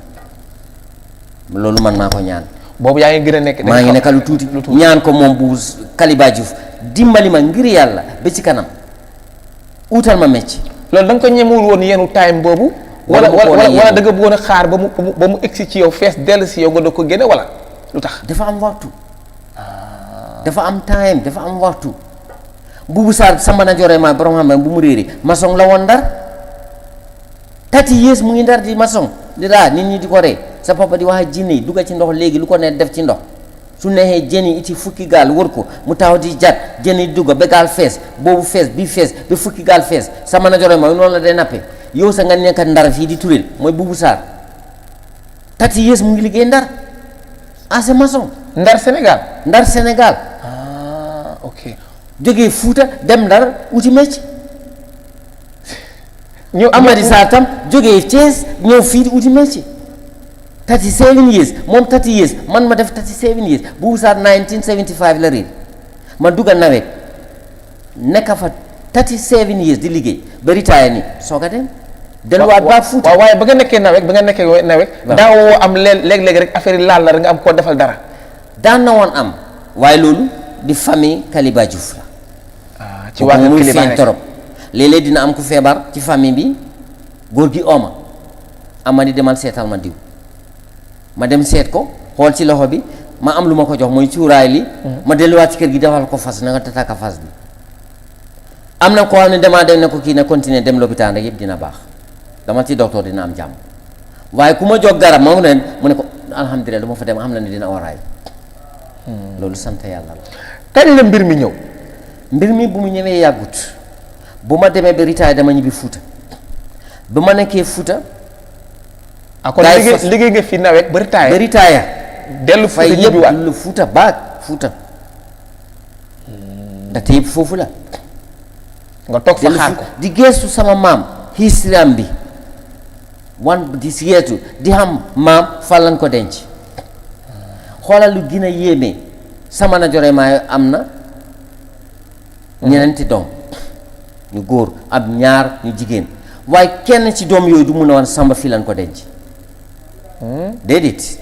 loolu man maa ko ñaan. boobu yaa ngi gën a nekk. maa ngi nekk lu tuuti ñaan ko moom bu Kaliba Diouf dimbali ma ngir yàlla ba ci kanam utal ma mecc. loolu da nga ko ñemewul woon yenu time boobu. wala da nga bëggoon a xaar ba mu egsi ci yow fees dell si yow nga doog ko génne wala lu tax. dafa am waxtu. dafa am time dafa am waxtu. Boubou Sarr Samba na jore ma borom xam ne bu mu réeri maçon la woon Ndar 30 years mu ngi Ndar di maçon di daa nit ñi di ko ree sa papa di wax ak jinne yi dugga ci ndox léegi lu ko ne def ci ndox su neexee jën yi iti fukki gaal wër ko mu taxaw di jat jën yi dugga ba gaal fees boobu fees bi fees ba fukki gaal fees Samba na jore ma noonu la day nappe yow sa nga nekk Ndar fii di turel mooy Boubou Sarr 30 years mu ngi liggéey Ndar as maçon. Ndar Sénégal. Ndar Sénégal. ok. jógee Fuuta dem Ndar uti mecc. ñëw Hamady Sarr tam jógee Thiès ñëw fii uti mecc. 37 years moom 30 years man ma def 37 years Boubou Sarr 1975 la réer ma dugga nawet nekk fa 37 years di liggéey ba retire ni soog a dem. delluwaat ba Fuuta waaw waaye ba nga nekkee nawet. daawoo am léeg-léeg rek affaire yi laal la rek nga am koo defal dara. daan na woon am waaye loolu di famille Kaliba Diouf la. ci waa muy Kaliba feeñ torop léeg-léeg dina am ku feebar ci famille bi góor gi ooma Hamady demal seetal ma diw ma dem seet ko xool ci loxo bi ma am lu ma ko jox mooy cuuraay li ma delluwaat ci kër gi defal ko fas na nga tataka fas bi am na koo xam ne damaa dem ne ko kii ne continuer dem lopitaan rek yëpp dina baax dama ci docteur dina am jàmm waaye ku ma jox garab moo ne mu ne ko alhamdulilah du ma fa dem xam na ne dina oraay loolu sant yàlla la. kañ la mbir mi ñëw. mbir mi bu mu ñëwee yàggut bu ma demee ba ritaay dama ñibbi Fuuta bu ma nekkee Fuuta. kon liggéey nga fi nawet ba ritaaya. ba ritaaya. dellu Fuuta ñibbiwaat fay yëpp Fuuta baag Fuuta. ndaxte yëpp foofu la. nga toog fa xaar ko di geestu sama maam historyam bi di geestu di xam maam fan lañ ko denc. xoolal lu gën a yéeme Samba na jore maa am na. ñeneenti doom ñu góor ab ñaar ñu jigéen waaye kenn ci doom yooyu du mun a wan Samba fii lañ ko denc. déedéet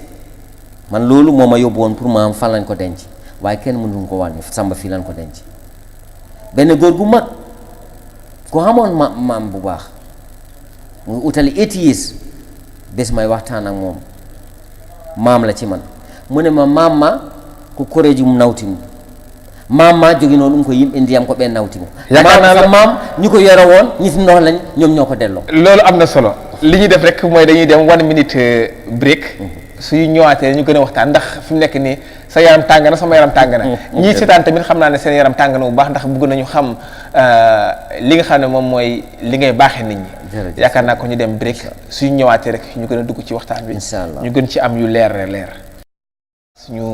man loolu moo ma yóbbu woon pour ma am fan lañ ko denc waaye kenn mënuñ ko wan Samba fii lañ ko denc. benn góor gu mag ku xamoon maam bu baax mu ngi utali 8 years bés may waxtaan ak moom maam la ci man mu ne ma maam ma ko koreji mu nawtimu maam ma jóge noonu ko yim indi yam ko ɓen nawtimu yaakaar naa la maam ñu ko yore woon ñi fi ndox lañ ñoom ñoo ko delloo. loolu am na solo li ñuy def rek mooy dañuy dem 1 minute break suy ñëwaatee ñu gën a waxtaan ndax fi mu nekk nii sa yaram tàng na sama yaram tàng na ñii seetaan tamit xam naa ne seen yaram tàng na bu baax ndax bëgg nañu xam li nga xam ne moom mooy li ngay baaxee nit ñi yaakaar naa ko ñu dem break suy ñëwaatee rek ñu gën a dugg ci waxtaan bi ñu gën ci am yu leer suñu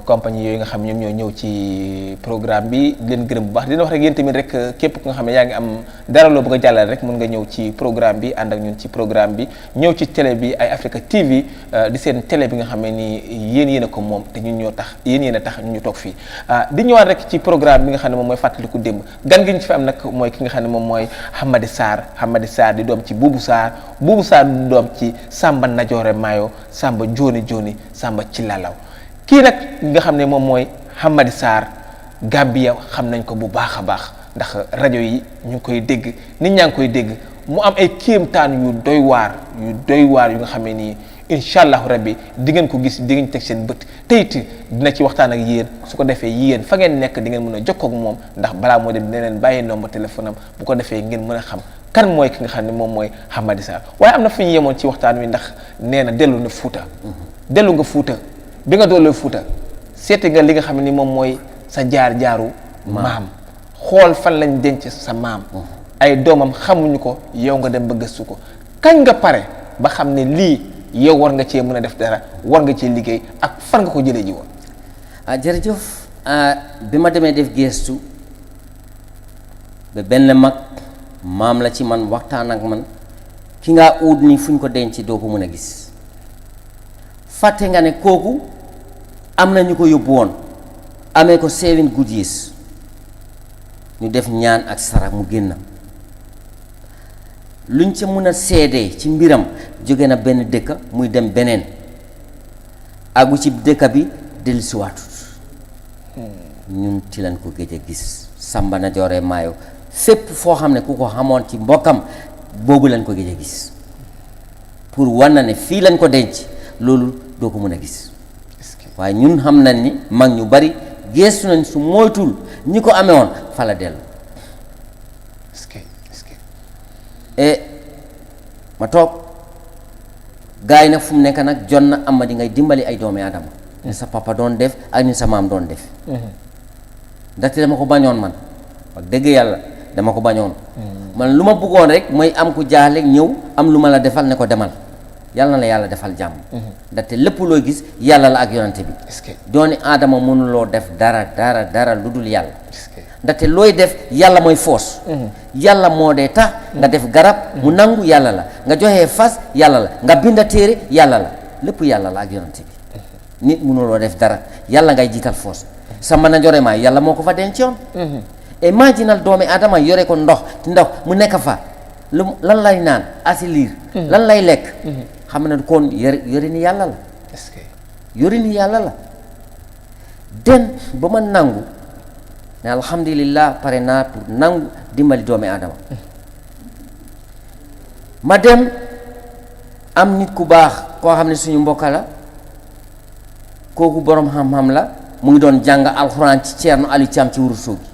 compagnie yooyu nga xam ñoom ñoo ñëw ci programme bi di leen gërëm bu baax dina wax rek yéen tamit rek képp ku nga xam ne yaa ngi am dara loo bëgg a jàllale rek mën nga ñëw ci programme bi ànd ak ñun ci programme bi ñëw ci télé bi Eye Africa TV di seen télé bi nga xam ne nii yéen a ko moom te ñun ñoo tax yéen a tax ñu toog fii di ñëwaat rek ci programme bi nga xam ne moom mooy fàttaliku démb gan gi ñu fi am nag mooy ki nga xam ne moom mooy Hamady Sarr di doom ci Boubou Sarr di doom ci Samba Najoore Mayo Samba Joni Samba ci lalaw kii nag nga xam ne moom mooy Hamady Sarr Gambia xam nañ ko bu baax a baax ndax rajo yi ñu ngi koy dégg nit ñaa ngi koy dégg mu am ay kéemtaan yu doy waar yu nga xam ne nii incha allahu rabbi di ngeen ko gis di ngeen teg seen bët te it dina ci waxtaan ak yéen su ko defee yéen fa ngeen nekk di ngeen mën a jokkoo ak moom ndax balaa moo dem dina leen bàyyi nombre téléphone am bu ko defee ngeen mën a xam kan mooy ki nga xam ne moom mooy Hamady Sarr waaye am na fu ñu yemoon ci waxtaan wi ndax nee na dellu na Fuuta dellu nga Fuuta bi nga doolee Fuuta seeti nga li nga xam ne ni moom mooy sa jaar-jaaru maam xool fan lañ denc sa maam ay doomam xamuñu ko yow nga dem ba gëstu ko kañ nga pare ba xam ne lii yow war nga cee mën a def dara war nga cee liggéey ak fan nga ko jëlee ji woon. jërëjëf bi ma demee def gestu ba benn mag maam la ci man waxtaan ak man ki nga uut ni fuñ ko denc doo ko mën a gis fàtte nga ne kooku am na ñu ko yóbbu woon amee ko 7 good years ñu def ñaan ak sarax mu génn luñ ca mën a seedee ci mbiram jóge na benn dëkk muy dem beneen àggu ci dëkk bi dellusiwaatut ñun ci lañ ko géej a gis Samba Najoore Maayo fépp foo xam ne ku ko xamoon ci mbokkam boobu lañ ko géej a gis pour wan na ne fii lañ ko denc loolu doo ko mën a gis waaye ñun xam nañ ni mag ñu bari geestu nañ su moytul ñi ko amee woon fa la dellu ma toog gars yi nag fu mu nekk nag jot na am ma di ngay dimbali ay doomi aadama ni sa papa doon def ak ni sa maam doon def ndaxte dama ko bañoon man wax dëgg yàlla dama ko bañoon man lu ma bëggoon rek mooy am ku jaaxle ñëw am lu ma la defal ne ko demal yàlla na la yàlla defal jàmm ndaxte lépp looy gis yàlla la ak yonante bi dooni aadama mënuloo def dara lu dul yàlla ndaxte looy def yàlla mooy foos yàlla moo dee tax nga def garab mu nangu yàlla la nga joxee fas yàlla la nga binda téere yàlla la lépp yàlla la ak yonante bi nit mënuloo def dara yàlla ngay jiital foos Samba Najoore Maayo yàlla moo ko fa dencoon imaginal doomi aadama yore ko ndox mu nekk fa lan lay naan asiliir lan lay lekk xam ne kon yori ni yàlla la yori ni yàlla la den ba ma nangu ne alhamdulillah pare naa pour nangu dimbali doomi aadama ma dem am nit ku baax koo xam ne suñu mbokka la kooku borom xam-xam la mu ngi doon jàng alxuraan ci Ceerno Aliou Thiam ci Ourossogui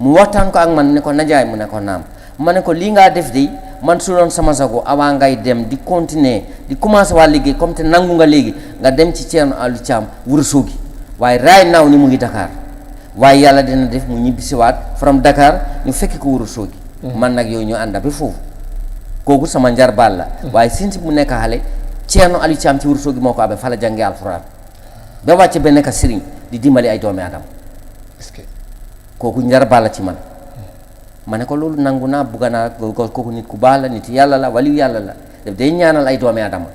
mu waxtaan ko ak man ne ko najaay mu ne ko naam ma ne ko lii ngaa def de man su doon sama sago avant ngay dem di continuer di commencer waa liggéey comme te nangu nga léegi nga dem ci Ceerno Aliou Thiam Ourossogui waaye right now ni mu ngi Dakar waaye yàlla dina def mu ñibbisiwaat from Dakar ñu fekki ko Ourossogui man nag yooyu ñu ànda ba foofu kooku sama njarbaal la waaye sinti mu nekk xale Ceerno Aliou Thiam ci Ourossogui moo ko amee fa la jàngee alxuraan ba wàcce ba nekk sëriñ di dimbali ay doomi aadama kooku njarbaal la ci man ma ne ko loolu nangu naa bugga naa kooku nit ku baax la nit yàlla la waliyu yàlla la daf day ñaanal ay doomi aadama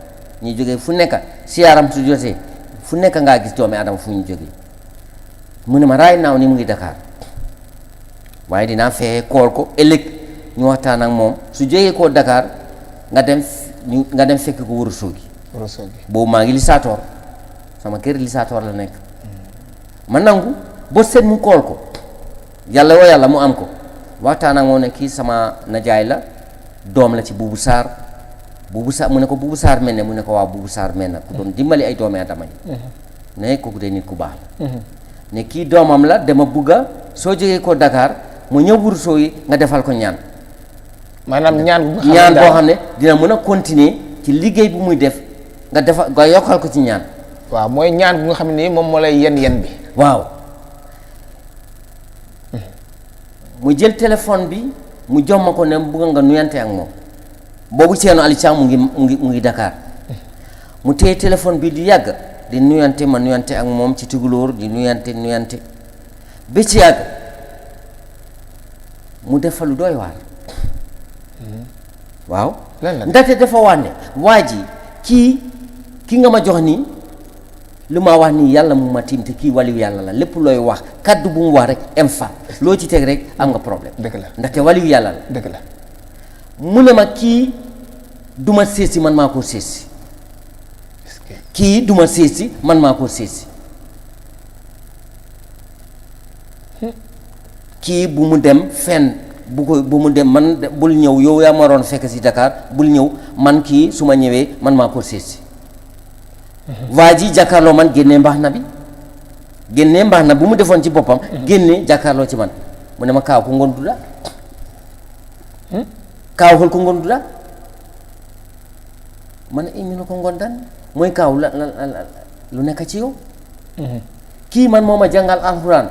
ñuy jógee fu nekk siyaaram su jotee fu nekk ngaa gis doomi aadama fu ñu jógee mu ne ma raay naaw ni mu ngi Dakar waaye dinaa fexe kool ko ëllëg ñu waxtaan ak moom su jógee koo Dakar nga dem fekk ko Ourossogui boobu maa ngi Lisaatoor sama kër Lisaatoor la nekk ma nangu ba seet mu kool ko yàlla woo yàlla mu am ko waxtaan ak moom ne kii sama najaay la doom la ci Buubu Saar mu ne ko Buubu Saar mel ne mu ne ko waaw Buubu Saar mel na ku doon dimbali ay doomi aadama yi ne kooku de nit ku baax la ne kii doomam la dama bugga soo jógee ko Dakar mu ñëw Ourossogui nga defal ko ñaan maanaam ñaan boo xam ne dina mën a continuer ci liggéey bu muy def nga yokkal ko ci ñaan waaw mooy ñaan bu nga xam ne moom moo lay yen bi waaw mu jël téléphone bi mu jox ma ko ne bëgg nga nuyante ak moom boobu Ceerno Aliou Thiam mu ngi Dakar mu téye téléphone bi di yàgg di nuyante ma nuyante ak moom ci tukulóor di nuyante ba ci yàgg mu defal lu doy waar waaw ndaxte dafa wax ne waa ji kii nga ma jox nii lu ma wax nii yàlla mu ma tiim te kii waliyu yàlla la lépp looy wax kaddu bu mu wax rek em fa loo ci teg rek am nga problème dëgg la ndaxte waliyu yàlla la dëgg la mu ne ma kii duma seesi man maa koo seesi kii duma seesi man maa koo seesi kii bu mu dem fenn bu mu dem man bul ñëw yow yaa ma waroon fekk si Dakar bul ñëw man kii su ma ñëwee man maa koo seesi waa ji jàkkaarloo man génnee mbaax na bu mu defoon ci boppam génnee jàkkaarloo ci man mu ne ma kaaw ko ngon duda kaaw hol ko ngonduɗa man e mino ko gondan mooy kaaw lu nekk ci yow. kii man moo ma jàngal alxuraan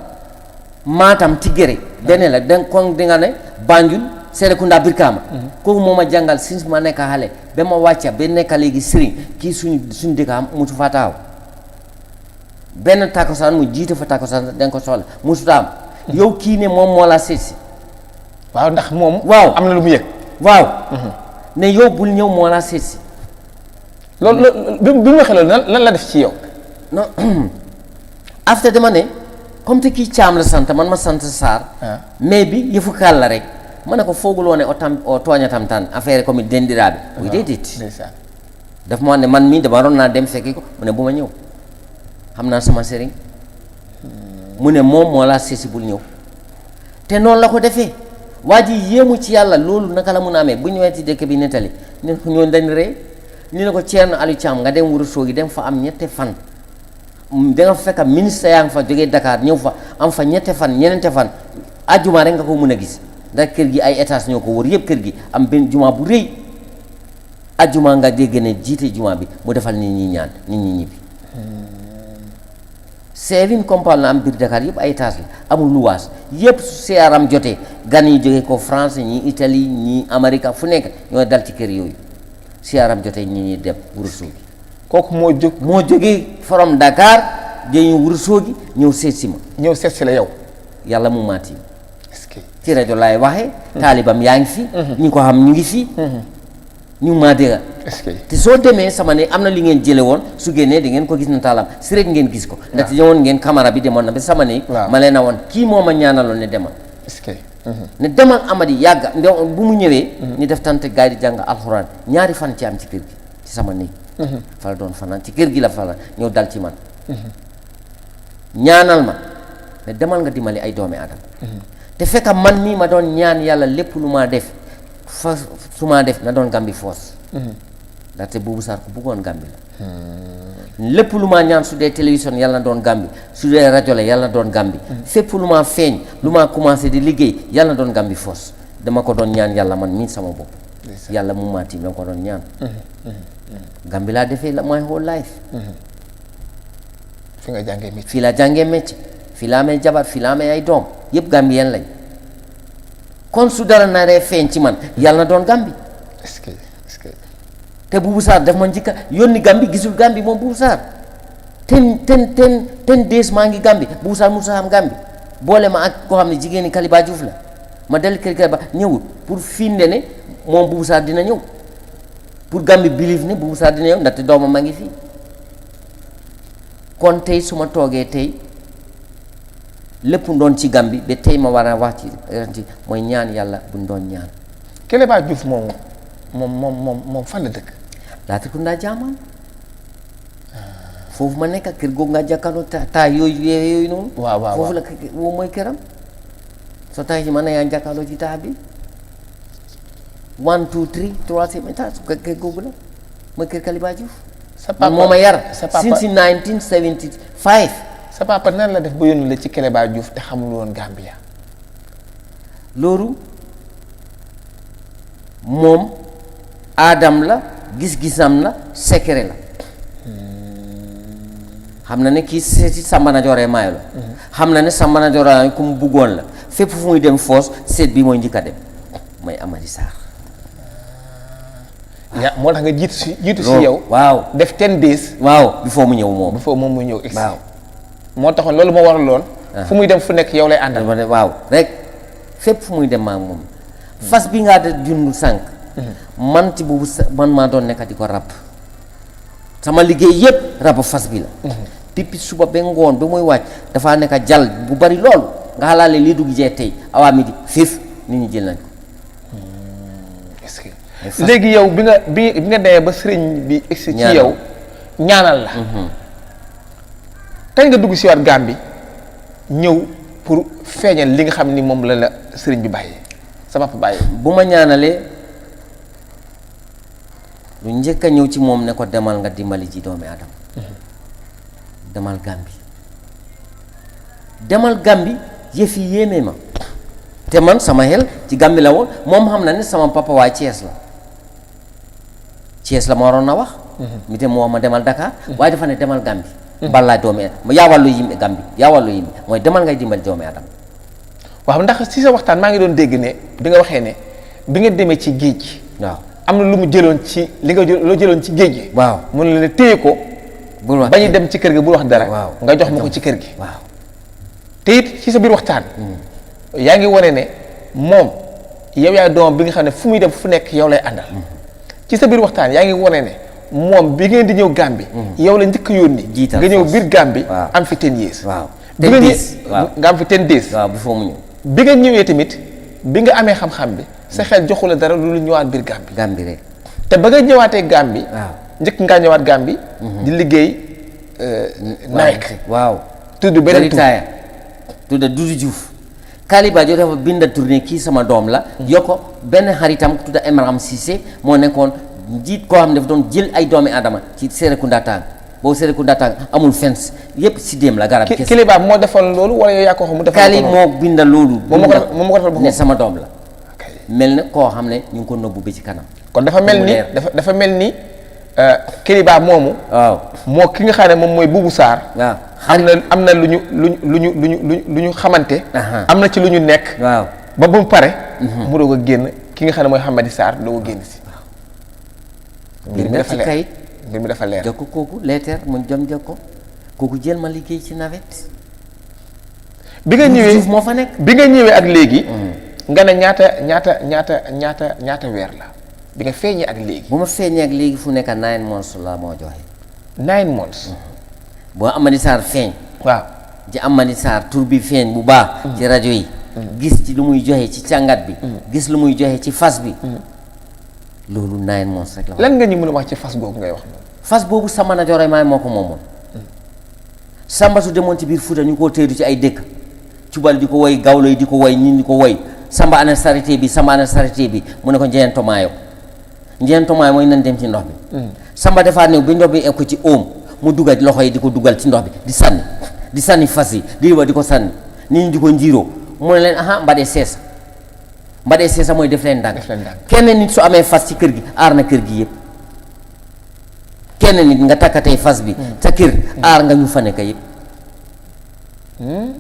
Matam Tigere benn la den kon di nga ne Banjul Serekunda Brikama kooku moo ma jàngal since ma nekk xale ba ma wàcca ba nekk léegi sëriñ kii suñu dëkk am mutu fa taaw benn takkusaan mu jiite fa takkusaan den ko soxla musuta am yow kii ne moom moo la seet si waaw ndax moom waaw am na lu mu yëg waaw ne yow bul ñëw moo la seet si loolu bi mu waxee loolu lan la def ci yow non after dama ne comme te kii Caam la sant man ma sant Sarr mais bi yëfu kaal la rek ma ne ko fooguloo ne o tooñatam tan affaire comme dendiraaɓe o déedéet daf ma ne man mii dama waroon naa dem fekki ko mu ne bu ma ñëw xam naa sama sëriñ mu ne moom moo laa seesi bul ñëw te noonu la ko defee waa ji yéemu ci yàlla loolu naka la mun a amee bu ñëwee ci dëkk bi nettali ne ko ñoon dañ ree ñu ne ko Ceerno Aliou Thiam nga dem Ourossogui dem fa am ñette fan da nga fekk ministre yaa ngi fa jógee Dakar ñëw fa am fa ñette fan ñeneente fan ajjuma rek nga ko mun a gis ndax kër gi ay étage ñoo ko wër yëpp kër gi am benn juma bu rëy ajjuma nga dégg ne jiite juma bi mu defal nit ñi ñaan nit ñi ñibbi seven compound la am biir Dakar yëpp ay étage la amul luwaas yëpp su seeram jotee gan yi jógee ko France ñii Italie ñii Amérique fu nekk ñooy dal ci kër yooyu seeram jotee ñi dem Ourossogui kooku moo jógee from Dakar jëñu Ourossogui ñëw seet si ma ñëw seet si la yow yàlla mu maati est-ce que ci rajo laay waxee taalibam yaa ngi fi ñi ko xam ñu ngi fi ñu maa dégga est-ce que te soo demee sama ne am na li ngeen jële woon su génnee di ngeen ko gis na taalam si rek ngeen gis ko ndaxte ñëwoon ngeen caméra bi demoon na ba sama ne ma leen a woon kii moo ma ñaanaloon ne demal est-ce que ne demal Amady yàgga bu mu ñëwee ñu def tante gars yi di jàng alxuraan ñaari fan ci am ci kër gi ci sama néeg fa la doon fanaan ci kër gi la fa la ñëw dal ci man ñaanal ma ne demal nga dimbali ay doomi aadama te fekk man mii ma doon ñaan yàlla lépp lu maa def fa su maa def na doon Gambi foos ndaxte Boubou Sarr ku bëggoon Gambi la lépp lu maa ñaan su dee télévision yàlla na doon Gambi su dee rajo la yàlla na doon Gambi fépp lu maa feeñ lu maa commencé di liggéey yàlla na doon Gambi foos dama ko doon ñaan yàlla man mii sama bopp yàlla mu maa tiim dama ko doon ñaan Gambi laa defee la my whole life fi nga jàngee métier fii laa jàngee métier fii laa amee jabar fii laa amee ay doom yëpp Gambien lañ kon su dara naree feeñ ci man yàlla na doon Gambi est-ce que te Boubou Sarr daf ma njëkka yónni Gambi gisul Gambi moom Boubou Sarr ten days maa ngi Gambi Boubou Sarr musa xam Gambi boole ma ak koo xam ne jigéeni Kaliba Diouf la ma del kër Kaliba ñëwul pour finde ne moom Boubou Sarr dina ñëw pour Gambi believe ne Boubou Sarr dina ñëw ndaxte doomam ma ngi fii kon tey su ma toogee tey lépp ndoon ci Gambi ba tey ma war a wax ci mooy ñaan yàlla buñ doon ñaan Kaliba Diouf moom fan la dëkk Latrikunda Jaamaan foofu ma nekk kër googu nga jàkkaarloo taa yooyu noonu waaw foofu la woo mooy këram soo tax ci man na yaa jàkkaarloo ci taa bi 1 2 3 troisième étage kër googu la mooy kër Kaliba Diouf sa papa moo ma yar sa papa since 1975 sa papa nan la def ba yónni la ci Kaliba Diouf te xamul woon Gambia loolu moom aadam la gis-gisam la secret la xam na ne kii seeti Samba Najoore maayo la xam na ne Samba Najoore ku mu buggoon la fépp fu muy dem foos seet bi mooy njëkk a dem mooy Amady Sarr moo tax nga jiitu si yow waaw def 10 days waaw before mu ñëw moom before moom mu ñëw egsi waaw moo taxoon loolu moo waraloon fu muy dem fu nekk yow lay àndal waaw rek fépp fu muy dem maa moom fas bi ngaa de jundu sànq man ci boobu man maa doon nekk di ko rab sama liggéey yëpp rab fas bi la depuis suba ba ngoon ba muy wàcc dafaa nekk jal bu bari loolu nga xalaale lii dugg jee tey awaa mi di fiif nit ñi jël nañ ko est-ce que léegi yow bi nga demee ba sëriñ bi egsi ci yow ñaanal la kañ nga dugg si waat Gàmbi ñëw pour feeñal li nga xam ni moom la sëriñ bi bàyyi sa papa bàyyi bu ma ñaanalee lu njëkk a ñëw ci moom ne ko demal nga dimbali ji doomi Adama demal Gàmbi yëf yi yéeme ma te man sama xel ci Gàmbi la woon moom xam na ne sama papa waa Thiès la ma waroon na wax mite mo ma demal Dakar waaye dafa ne demal Gambie balla doomi yaa wàllu yimɓe Gambie yaa wàllu yimɓe mooy demal ngay dimbali doomi Adama waaw ndax si sa waxtaan maa ngi doon dégg ne bi nga waxee ne bi nga demee ci géej gi waaw am na lu mu jëloon ci li nga loo jëloon ci géej gi waaw mun la ne téye ko bul wax bañu dem ci kër gi bul wax dara waaw nga jox ma ko ci kër gi waaw te it ci sa biir waxtaan yaa ngi wane ne moom yow yaay doom bi nga xam ne fu muy dem fu nekk yow lay àndal ci sa biir waxtaan yaa ngi wane ne moom bi ngeen di ñëw Gambie yow la njëkk yónni nga ñëw biir Gambie am fi 10 years waaw bi nga nga am fi 10 days waaw bu foo mu ñëw bi nga ñëwee tamit bi nga amee xam-xam bi sa xel joxu la dara lu ñëwaat biir Gambie Gambie rek te ba nga ñëwaatee Gambie waaw njëkk ngaa ñëwaat Gambie di liggéey Nike waaw tudd beneen tur tudd Doudou Diouf Kaliba jo dafa binda tournée kii sama doom la yokko benn xaritam tudda Emram Cissé moo nekkoon njiit koo xam ne dafa doon jël ay doomi Adama ci Serekunda Tang boobu Serekunda Tang amul fence yépp si déem la garab kese Kaliba moo defoon loolu wala yow yaa ko xam mu defal Kali moo binda loolu moom moo ko defal boppam ne sama doom la mel na koo xam ne ñu ngi ko nëbbu bi ci kanam kon dafa mel ni dafa mel ni Kaliba moomu waaw moo ki nga xam ne moom mooy Boubou Sarr waaw am na lu ñu xamante am na ci lu ñu nekk waaw ba mu pare mu doog a génn ki nga xam ne mooy Hamady Sarr doog a génn si mbir mi dafa leer mbir mi dafa leer jokko kooku leeteer mu jom jokko kooku jël ma liggéey ci navette bi nga ñëwee moo fa nekk bi nga ñëwee ak léegi nga ne ñaata weer la bi nga feeñee ak léegi bu ma feeñee ak léegi fu nekk 9 months la moo joxe 9 months boo Hamady Sarr feeñ waaw ci Hamady Sarr tur bi feeñ bu baax ci rajo yi gis ci lu muy joxe ci càngat bi gis lu muy joxe ci fas bi loolu 9 months rek la lan nga ñu mën a wax ci fas googu ngay wax moom fas boobu Samba Najoore maay moo ko moomoon Samba su demoon ci biir Fuuta ñu koo téedu ci ay dëkk cubal di ko woy gawlo yi di ko woy ñin di ko woy Samba ana sarité bi mu ne ko njeento maayo mooy nan dem ci ndox bi Samba defaa néew bi ndox bi ek ko ci óom mu dugal loxo yi di ko dugal ci ndox bi di sànni fas yi di wa di ko sànni nit ñi di ko njiiroo mu ne leen aha mbadee seesa mooy def leen ndànk kenn nit su amee fas ci kër gi aar na kër gi yëpp kenn nit nga takkatee fas bi sa kër aar nga ñu fa nekk yëpp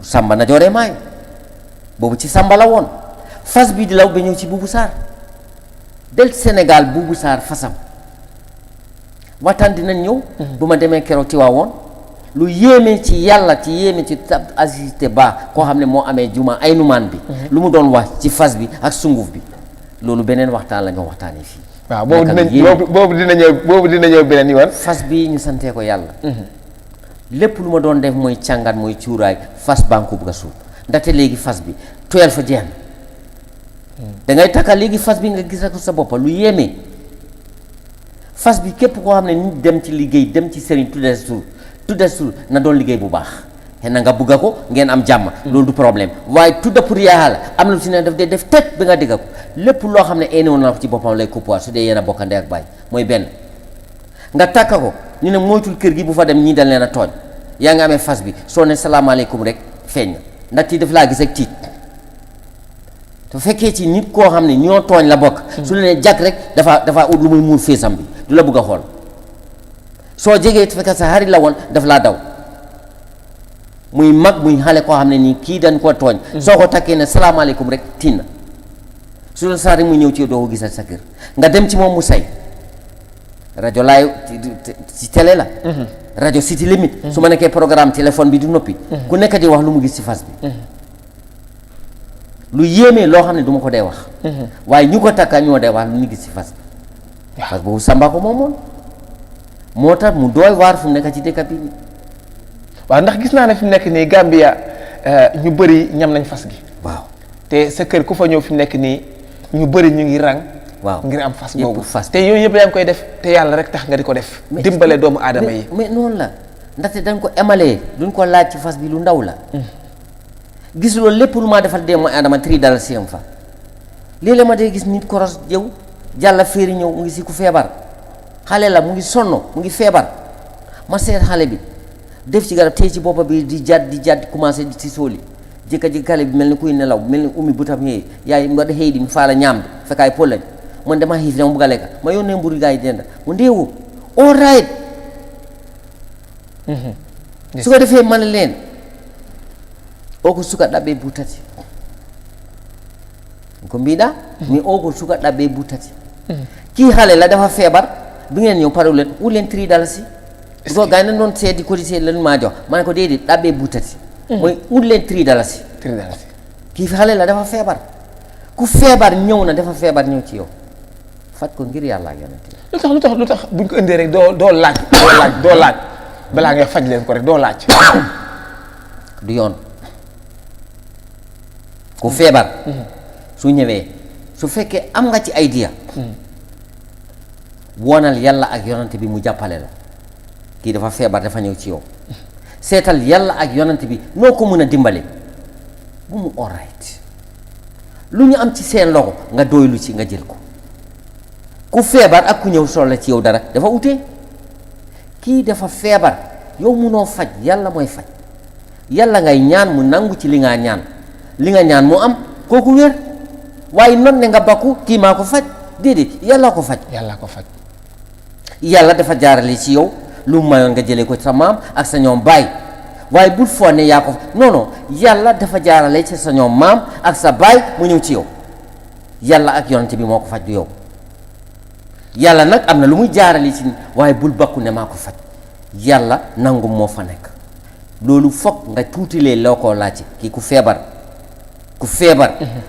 Samba Najoore maay boobu ci Samba la woon fas bi di law ba ñëw ci Boubou Sarr del Sénégal Boubou Sarr fasam waxtaan dinañ ñëw bu ma demee keroog ci waa woon lu yéeme ci yàlla ci yéeme ci assisté ba koo xam ne moo amee juma ay numaan bi lu mu doon wax ci fas bi ak sunguf bi loolu beneen waxtaan la ñu waxtaanee fii waaw boobu dina ñëw beneen yoon fas bi ñu santee ko yàlla lépp lu ma doon def mooy càngat mooy cuuraay fas banku bugg a suuf ndaxte léegi fas bi tuyal fa jeex na da ngay takka léegi fas bi nga gis ko sa boppa lu yéeme fas bi képp koo xam ne nit dem ci liggéey dem ci sëriñ tudda sur na doon liggéey bu baax xëy na nga bugga ko ngeen am jàmm loolu du problème waaye tudda pour yàlla am na lu si ne daf dee def tëj bi nga digga ko lépp loo xam ne énewoon na ko ci boppam lay kuppuwaat su dee yéen a bokkandee ak bàyyi mooy benn nga takka ko ñu ne moytul kër gi bu fa dem ñii dal leen a tooñ yaa nga amee fas bi soo ne salaamaaleykum rek feeñ na ndax tii daf laa gis ak tiit te fekkee ci nit koo xam ne ñoo tooñ la bokk su la ne jàkk rek dafa ut lu muy muur feesam bi du la bëgg a xool soo jegee te fekk sa xarit la woon daf laa daw muy mag muy xale koo xam ne nii kii dañ ko tooñ soo ko takkee ne salaamaaleykum rek tiin na su la saa rek muy ñëw ci doo ko gisal sa kër nga dem ci moom mu say rajo laay ci télé la rajo City Limit su ma nekkee programme téléphone bi du noppi ku nekk di wax lu mu gis ci fas bi lu yéemee loo xam ne du ma ko dee wax waaye ñu ko takka ñoo dee wax lu ñu gis ci fas bi fas boobu Samba ko moomoon moo tax mu dooy waar fu mu nekk ci dëkk bi waaw ndax gis naa ne fi mu nekk nii Gambia ñu bëri ñam nañ fas gi waaw te sa kër ku fa ñëw fi mu nekk nii ñu bëri ñu ngi rang waaw ngir am fas boobu fas te yooyu yëpp yaa ngi koy def te yàlla rek tax nga di ko def dimbale doomu aadama yi mais noonu la ndaxte dañ ko emalee duñ ko laaj ci fas bi lu ndaw la gis loolu lépp lu maa defal doomu aadama $3 am fa léeg-léeg ma dee gis nit koros jëw jàlla féeri ñëw mu ngi si ku feebar xale la mu ngi sonn mu ngi feebar ma seet xale bi def ci garab tey ci boppa bi di jadd commencé di ci sooli jëkka xale bi mel ni kuy nelaw mel ni ummi butam yee yaay mbaɗa heydi mi faala ñaamde fekkaay pollañ mon dema xiif dama bugg a lekka ma yónnee mburu gaa yi denda mu ndeewu all right su ko defee man leen oko suka ɗaɓɓe butati ko mbiɗa mi oko suka ɗaɓɓe butati kii xale la dafa feebar bi ngeen ñëw pare leen leen $3 so gay na noon seedi cotisé leen maa jox ma ne ko déedéet ɗaɓɓe butati mooy leen $3 kii xale la dafa feebar ku feebar ñëw na dafa feebar ñëw ci yow faj ko ngir yàlla ak yonent lu tax buñ ko indee rek doo laaj balaa ngay faj leen ko rek doo laaj du yoon ku feebar su ñëwee su fekkee am nga ci idea woonal yàlla ak yonent bi mu jàppale la kii dafa feebar dafa ñëw ci yow seetal yàlla ak yonent bi noo ko mën a dimbale bu mu all right lu ñu am ci seen loxo nga doylu ci nga jël ko ku feebar ak ku ñëw soxla ci yow dara dafa ute kii dafa feebar yow munoo faj yàlla mooy faj yàlla ngay ñaan mu nangu ci li nga ñaan mu am kooku wér waaye non ne nga bakku kii maa ko faj déedéet yàlla ko faj yàlla dafa jaarale ci yow lu mayoon nga jëlee ko sa maam ak sa ñoom baay waaye bul foo ne yaa ko non yàlla dafa jaarale ci sa ñoom maam ak sa baay mu ñëw ci yow yàlla ak yonent bi moo ko faj du yow yàlla nag am na lu muy jaarale ci waaye bul bakku ne maa ko faj yàlla nangu moo fa nekk loolu foog nga tuutilee loo koo laajte kii ku feebar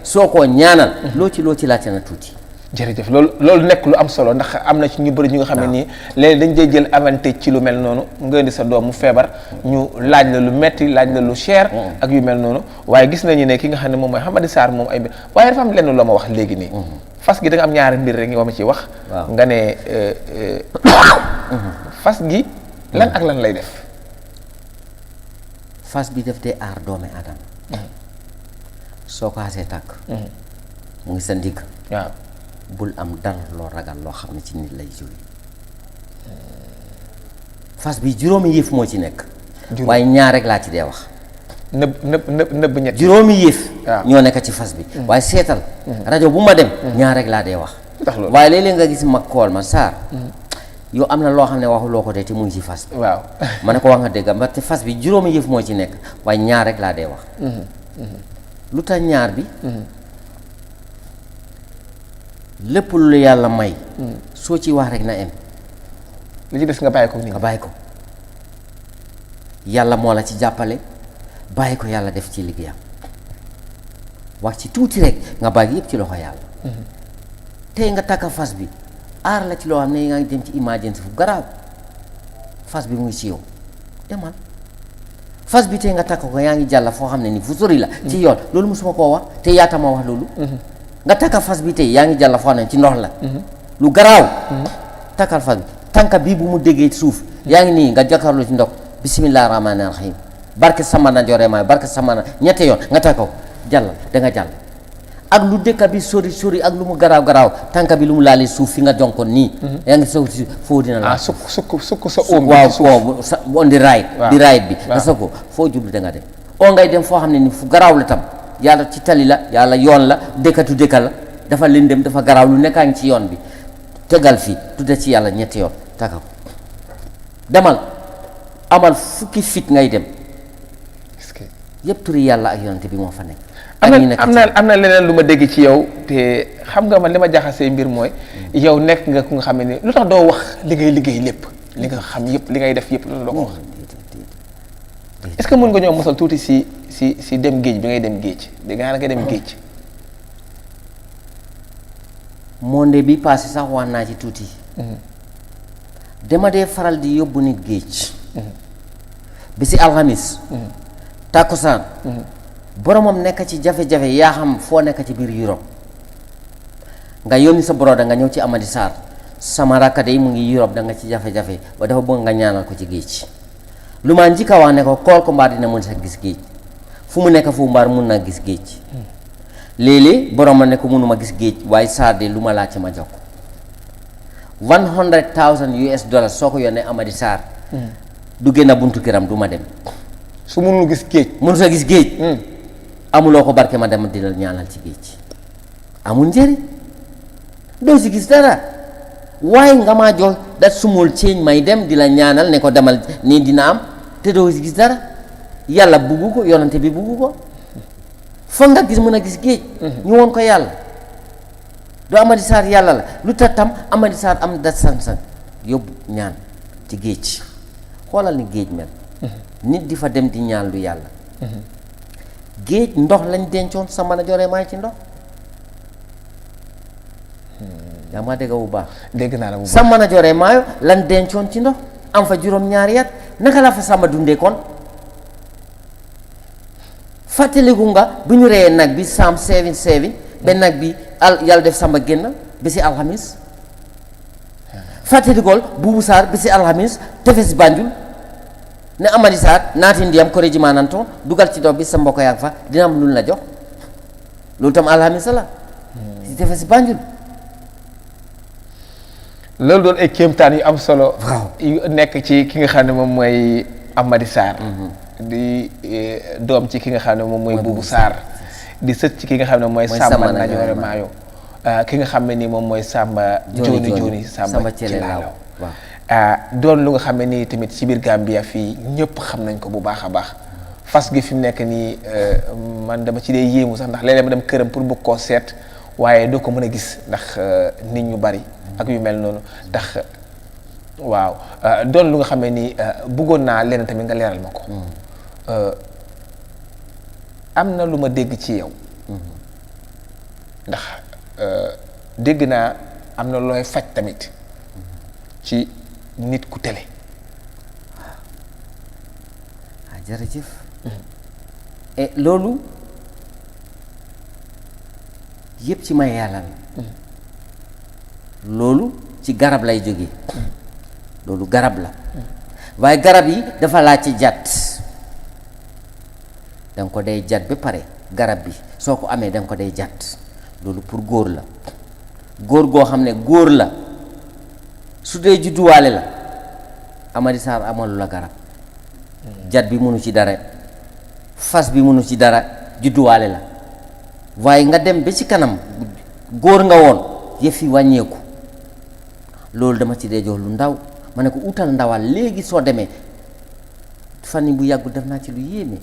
soo koo ñaanal loo ci laajte na tuuti. jërëjëf loolu nekk lu am solo ndax am na ci ñu bëri ñu nga xam ne nii léegi dañ dee jël avantage ci lu mel noonu nga indi sa doom mu feebar ñu laaj la lu metti laaj la lu cher ak yu mel noonu waaye gis nañu ne ki nga xam ne moom mooy Hamady Sarr moom ay mbir waaye dafa am lenn la ma wax léegi nii fas gi da nga am ñaari mbir rek nga ma ci wax nga ne fas gi lan ak lan lay def fas bi def dee aar doomi aadama soo ko xasee tàkk mu ngi sa ndigg waaw bul am dara loo ragal loo xam ne ci nit lay jóge fas bi juróomi yëf moo ci nekk waaye ñaar rek laa ci dee wax nëbb ñett juróomi yëf ñoo nekk ci fas bi waaye seetal rajo bu ma dem ñaar rek laa dee wax waaye léeg-léeg nga gis mag kool ma Sarr yow am na loo xam ne waxuloo ko de te mu ngi ci fas bi waaw ma ne ko wax nga dëgg ba te fas bi juróomi yëf moo ci nekk waaye ñaar rek laa dee wax lu tax ñaar bi lépp lu yàlla may soo ci wax rek na em li ci des nga bàyyi ko nii nga bàyyi ko yàlla moo la ci jàppale bàyyi ko yàlla def ci liggéeyam wax ci tuuti rek nga bàyyi yëpp ci loxo yàlla tey nga takka fas bi aar la ci loo xam ne nga ngi dem ci emergency fu garaaw fas bi mu ngi ci yow demal fas bi tey nga takka ko yaa ngi jàll foo xam ne ni fu sori la ci yoon loolu musuma koo wax te yaata ma wax loolu nga takka fas bi tey yaa ngi jàll foo xam ne ci ndox la lu garaaw takkal fas bi tànka bii bu mu déggee suuf yaa ngi nii nga jàkkaarloo ci ndox bisimilah rahmaani rahim barke sama na joree maay barke sama na ñette yoon nga takkaw jàll da nga jàll ak lu dëkk bi sori ak lu mu garaaw tànka bi lu mu laalee suuf fi nga jonkoon nii yaa ngi sow ci foo dina la sukk sa oom waaw sa on di raay bi nga sa ko foo jublu da nga dem oo ngay dem foo xam ne ni fu garaaw la tam yàlla ci tali la yàlla yoon la dëkka la dafa lëndëm dafa garaaw lu nekkaa ngi ci yoon bi tegal fii tudda ci yàlla ñetti yoon taka ko demal amal fukki fit ngay dem yëpp turi yàlla ak yonante bi moo fa nekk am na leneen lu ma dégg ci yow te xam nga man li ma jaxasee mbir mooy yow nekk nga ku nga xam ne ni lu tax doo wax li ngay liggéey lépp li nga xam yëpp li ngay def yëpp lu tax doo ko wax est-ce que mën nga ñëw mosal tuuti si dem géej bi ngay dem géej dégg nga nga dem géej monde bi passé sax wax naa ci tuuti dama dee faral di yóbbu nit géej bi si alxamis tàkkusaan boromam nekk ci jafe-jafe yaa xam foo nekk ci biir Europe nga yónni sa broda nga ñëw ci Hamady Sarr sama rakka de mu ngi Europe da nga ci jafe-jafe ba dafa bëgg nga ñaanal ko ci géej lu ma njëkk a wax ne ko kool ko mbaa dina mën sa gis géej fu mu nekk fu mbaar mun naa gis géej léeg-léeg boromam ne ko mënuma gis géej waaye Sarr de lu ma laajte ma jox ko $100,000 soo ko yónnee Hamady Sarr du génn buntu këram du ma dem su mënul gis géej mënu sa gis géej amuloo ko barke ma dem dina ñaanal ci géej amul njëriñ doo si gis dara waaye nga maa jox that small change may dem di la ñaanal ne ko demal nii dina am te doo gis dara yàlla buggu ko yonante bi buggu ko foog nga gis mën a gis géej ñu woon ko yàlla du Amady Sarr yàlla la lu tax tam Amady Sarr am dat san-san yóbbu ñaan ci géej xoolal ni géej mel nit di fa dem di ñaan lu yàlla géej ndox lañ dencoon sa mën a joree maay ci ndox yaa ma dégg bu baax dégg naa la bu baax sa mën a joree maayo lan dencoon ci ndox am fa juróom-ñaari at naka la fa sàmma dundee kon fàttaliku nga bu ñu reyee nag bi Sam 77 ba nag bi yàlla def sàmba génn ba si alxamis fàttalikool Buubu Sarr ba si alxamis tefes Banjul ne Amady Sarr naati ndiyam ko régiment nantoon dugal ci dox bi sa mbokk yaa fa dina am luñ la jox loolu tam alxamis la si tefes Banjul loolu doon ay kéemtaan yu am solo. waaw yu nekk ci ki nga xam ne moom mooy Amady Sarr. di doom ci ki nga xam ne moom mooy Buubu Sarr. di sët ci ki nga xam ne mooy Samba Najoore Maayo. ki nga xam ne ni moom mooy Samba. Jooni Samba ci Laalaw doon lu nga xam ne nii tamit ci biir Gambia fii ñëpp xam nañ ko bu baax a baax. fas gi fi mu nekk nii man dama ci dee yéemu sax ndax léeg-léeg ma dem këram pour bëgg koo seet waaye doo ko mën a gis ndax nit ñu bari. ak yu mel noonu ndax waaw doon lu nga xam ne nii bëggoon naa leen tamit nga leeral ma ko. am na lu ma dégg ci yow. ndax dégg naa am na looy faj tamit ci nit ku tele. waaw jërëjëf. et loolu yëpp ci may yàlla la. loolu ci garab lay jóge loolu garab la waaye garab yi dafa laaj ci jat danga ko day jat ba pare garab bi soo ko amee danga ko day jat loolu pour góor la góor goo xam ne góor la su dee judduwaale la Amady Sarr amalu la garab jat bi mënu ci dara fas bi mënu ci dara judduwaale la waaye nga dem ba ci kanam góor nga woon yëf yi wàññeeku loolu dama ci dee jox lu ndaw ma ne ko utal ndawal léegi soo demee fan yi bu yàggul def naa ci lu yéeme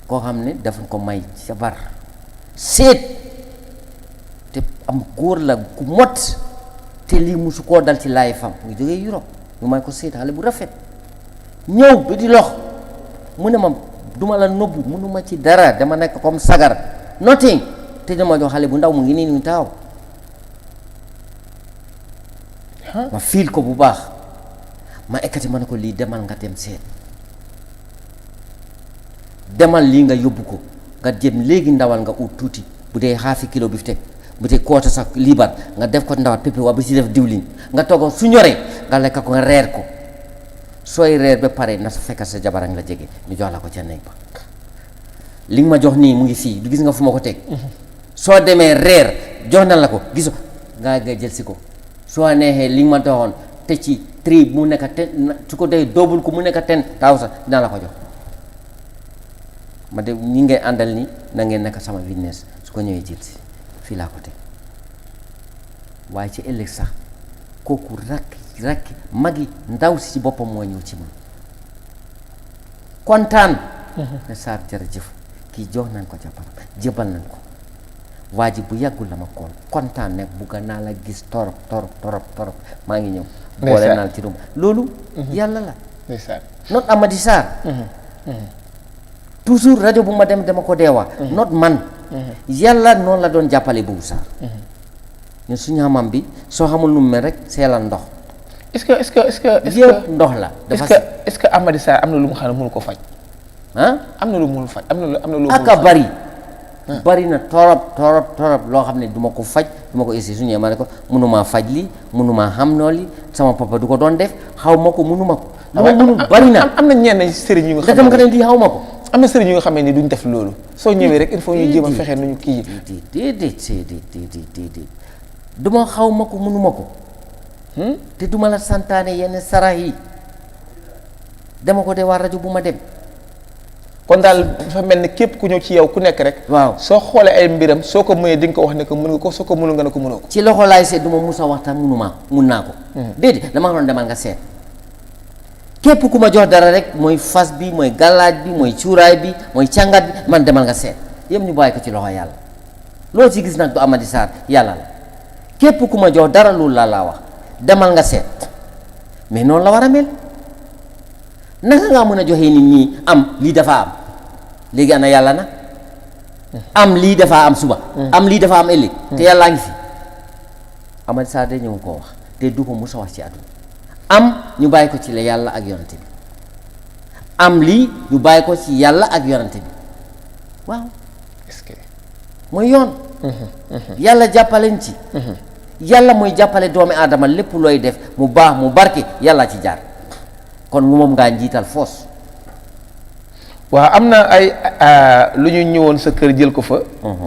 koo xam ne dafa ko may jabar seet te am góor la ku mot te lii musu koo dal ci laay fam mu jógee Europe mu may ko seet xale bu rafet ñëw ba di lox mu ne ma duma la nobbu mënuma ci dara dama nekk comme sagar nothing te dama jox xale bu ndaw mu ngi nii ñu taaw ma fiil ko bu baax ma ekkati ma ne ko lii demal nga dem seet demal lii nga yóbbu ko nga jëm léegi ndawal nga ut tuuti bu dee xaafi kilo bi fi teg bu dee koota sax liibar nga def ko ndawal pépé waa bi ci def diwlin nga togg su ñoree nga lekk ko nga reer ko sooy reer ba pare na sa fekk sa jabar nga la jege ñu jox la ko ca néeg ba li nga ma jox nii mu ngi fii du gis nga fu ma ko teg soo demee reer jox na la ko giso nga jël si ko soo neexee li nga ma doxoon te ci tri mu nekk ten su ko dee doobul ko mu nekk 10,000 dinaa la ko jox ma de ñi ngay àndal ni na ngeen nekk sama business su ko ñëwee jël si fii laa ko teg waaye ci ëllëg sax kooku rakki magi ndaw si ci boppam moo ñëw ci man kontaan ne Sarr jërëjëf kii jox nañ ko jabaram jëbal nañ ko waa ji bu yàggul la ma kontaan ne bugga naa la gis torop maa ngi ñëw boole naa ci dum loolu yàlla la not Amady Sarr toujours rajo bu ma dem dama ko deewa not man yàlla noonu la doon jàppale Buubu Sarr ñun suñu xamam bi soo xamul nu mu mel rek seelal ndox est-ce que yëpp ndox la dafa est-ce que Amady Sarr am na lu mu xam ne mënu ko faj am na lu mënul faj am na lu aka bari na torop loo xam ne du ma ko faj du ma ko essayé su ñëwee ma ne ko mënumaa faj li mënumaa xam noo li sama papa du ko doon def xaw ma ko mënuma ko lu ma mënul bari na am na ñenn sëriñ yu nga xam ne nga dem di xaw ma ko am na sëriñ yu nga xam ne ni duñ def loolu soo ñëwee rek il faut ñu jéem a fexe nuñu kii déedéet du ma xaw ma ko mënuma ko te duma la santaane yenn sarax yi dama ko dee waa rajo bu ma dem kon daal dafa mel ni képp ku ñëw ci yow ku nekk rek waaw soo xoolee ay mbiram soo ko mënee di nga ko wax ne ko mën nga ko soo ko mënul nga ne ko mënoo ko ci loxo laay seet du ma mus a waxtaan mun naa ko déedéet dama doon demal nga seet képp ku ma jox dara rek mooy fas bi mooy gàllaaj bi mooy cuuraay bi mooy càngat bi man demal nga seet yëpp ñu bàyyi ko ci loxo yàlla loolu ci gis nag du Amady Sarr yàlla la képp ku ma jox dara loolu laa wax demal nga seet mais noonu la war a mel naka ngaa mën a joxe nit ñi am lii dafa am léegi ana yàlla na am lii dafa am suba am lii dafa am ëllëg te yàllaa ngi fi Amady Sarr de ñëw koo wax te du ko mos a wax ci àdduna am ñu bàyyi ko ci la yàlla ak yonante bi am lii ñu bàyyi ko ci yàlla ak yonante bi waaw est-ce que mooy yoon yàlla jàppaleñ ci yàlla mooy jàppale doomi aadama lépp looy def mu baax mu barke yàlla ci jaar kon moom ngaa njiital foos waaw am na ay lu ñu ñëwoon sa kër jël ko fa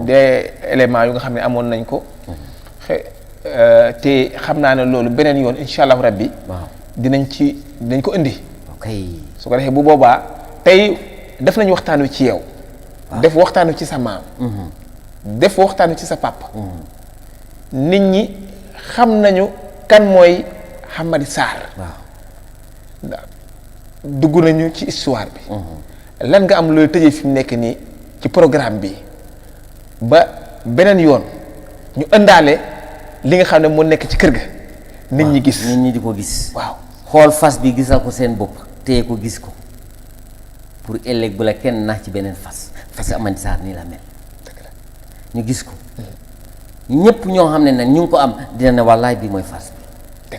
des éléments yu nga xam ne amoon nañ ko te xam naa ne loolu beneen yoon insha allahu rabbi waaw dinañ ko indi ok su ko defee bu boobaa tey def nañu waxtaan wi ci yow def waxtaan wi ci sa maam def waxtaan wi ci sa papa nit ñi xam nañu kan mooy Amady Sarr waaw dugg nañu ci histoire bi lan nga am looy tëjee fi mu nekk nii ci programme bi ba beneen yoon ñu ëndaale li nga xam ne moo nekk ci kër ga nit ñi gis nit ñi di ko gis waaw xool fas bi gisal ko seen bopp téye ko gis ko pour ëllëg bu la kenn nax ci beneen fas Amady Sarr nii la mel ñu gis ko ñëpp ñoo xam ne nag ñu ngi ko am dina ne wallaay bi mooy fas bi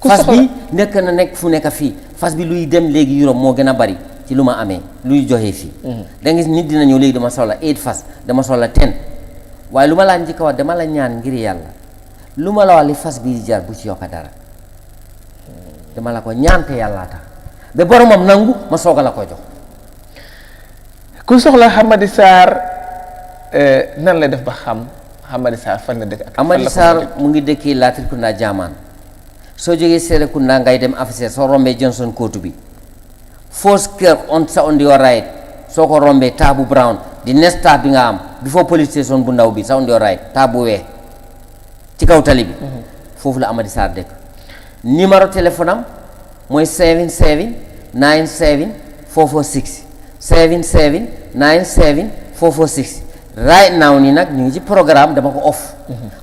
fas bi nekk fu nekk fii fas bi luy dem léegi Europe moo gën a bari ci lu ma amee luy joxe fii da nga gis nit dina ñëw léegi dama soxla 8 fas dama soxla 10 waaye lu ma laa njëkk a wax dama la ñaan ngir yàlla lu ma la wax li fas bii di jar bu ci yokka dara dama la ko ñaan te yàllaa tax ba boromam nangu ma soog a la ko jox ku soxla Amady Sarr nan la def ba xam Amady Sarr fan la dëkk ak Amady Sarr mu ngi dëkkee Latrikunda Jaamaan soo jógee Serekunda ngay dem officier soo rombee Johnson kootu bi first kër on your right soo ko rombee taa bu brown di next taa bi nga am before police station bu ndaw bi sa on your right taa bu weex ci kaw tali bi foofu la Amady Sarr dëkk numéro téléphone am mooy 77 97 446 77 97 446 right now nii nag ñu ngi ci programme dama ko off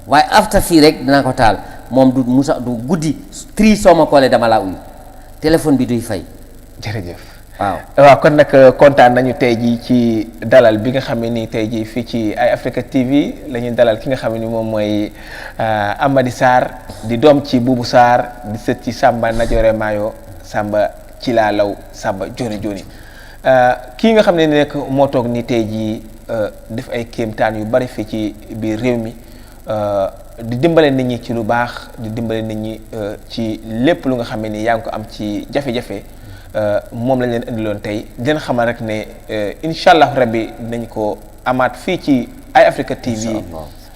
waaye after fii rek dinaa ko taal moom du musa du guddi 3 soo ma koolee dama laa uyu téléphone bi duy fay jërëjëf waaw kon nag kontaan nañu tey jii ci dalal bi nga xam ne nii tey jii fii ci Eye Africa TV la ñuy dalal ki nga xam ne ni moom mooy Amady Sarr di doom ci Boubou Sarr di sët ci Samba Najore Mayo Samba ci laa law Samba joni joni kii nga xam ne ni nekk moo toog ni tey jii def ay kéemtaan yu bari fii ci biir réew mi di dimbale nit ñi ci lu baax di dimbale nit ñi ci lépp lu nga xam ne ni yaa ngi ko am ci jafe-jafe moom lañ leen indiloon tey di leen xamal rek ne incha allah rabbi nañ ko amaat fii ci Eye Africa TV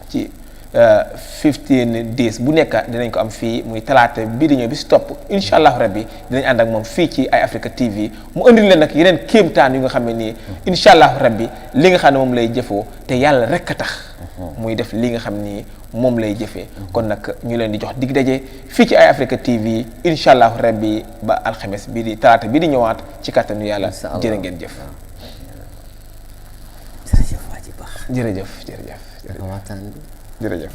ci 15 days bu nekk dinañ ko am fii muy talaata bii di ñëw bi si topp incha allah rabbi dinañ ànd ak moom fii ci Eye Africa TV mu indil leen nag yeneen kéemtaan yu nga xam ne nii incha allah rabbi li nga xam ne moom lay jëfoo te yàlla rek a tax muy def li nga xam ni moom lay jëfee kon nag ñu leen di jox dig daje fii ci Eye Africa TV incha allah rabbi ba alxames bii di talaata bii di ñëwaat ci kàttanu yàlla jërë ngeen jëf jërëjëf waa ji baax jërëjëf waxtaan bi jërëjëf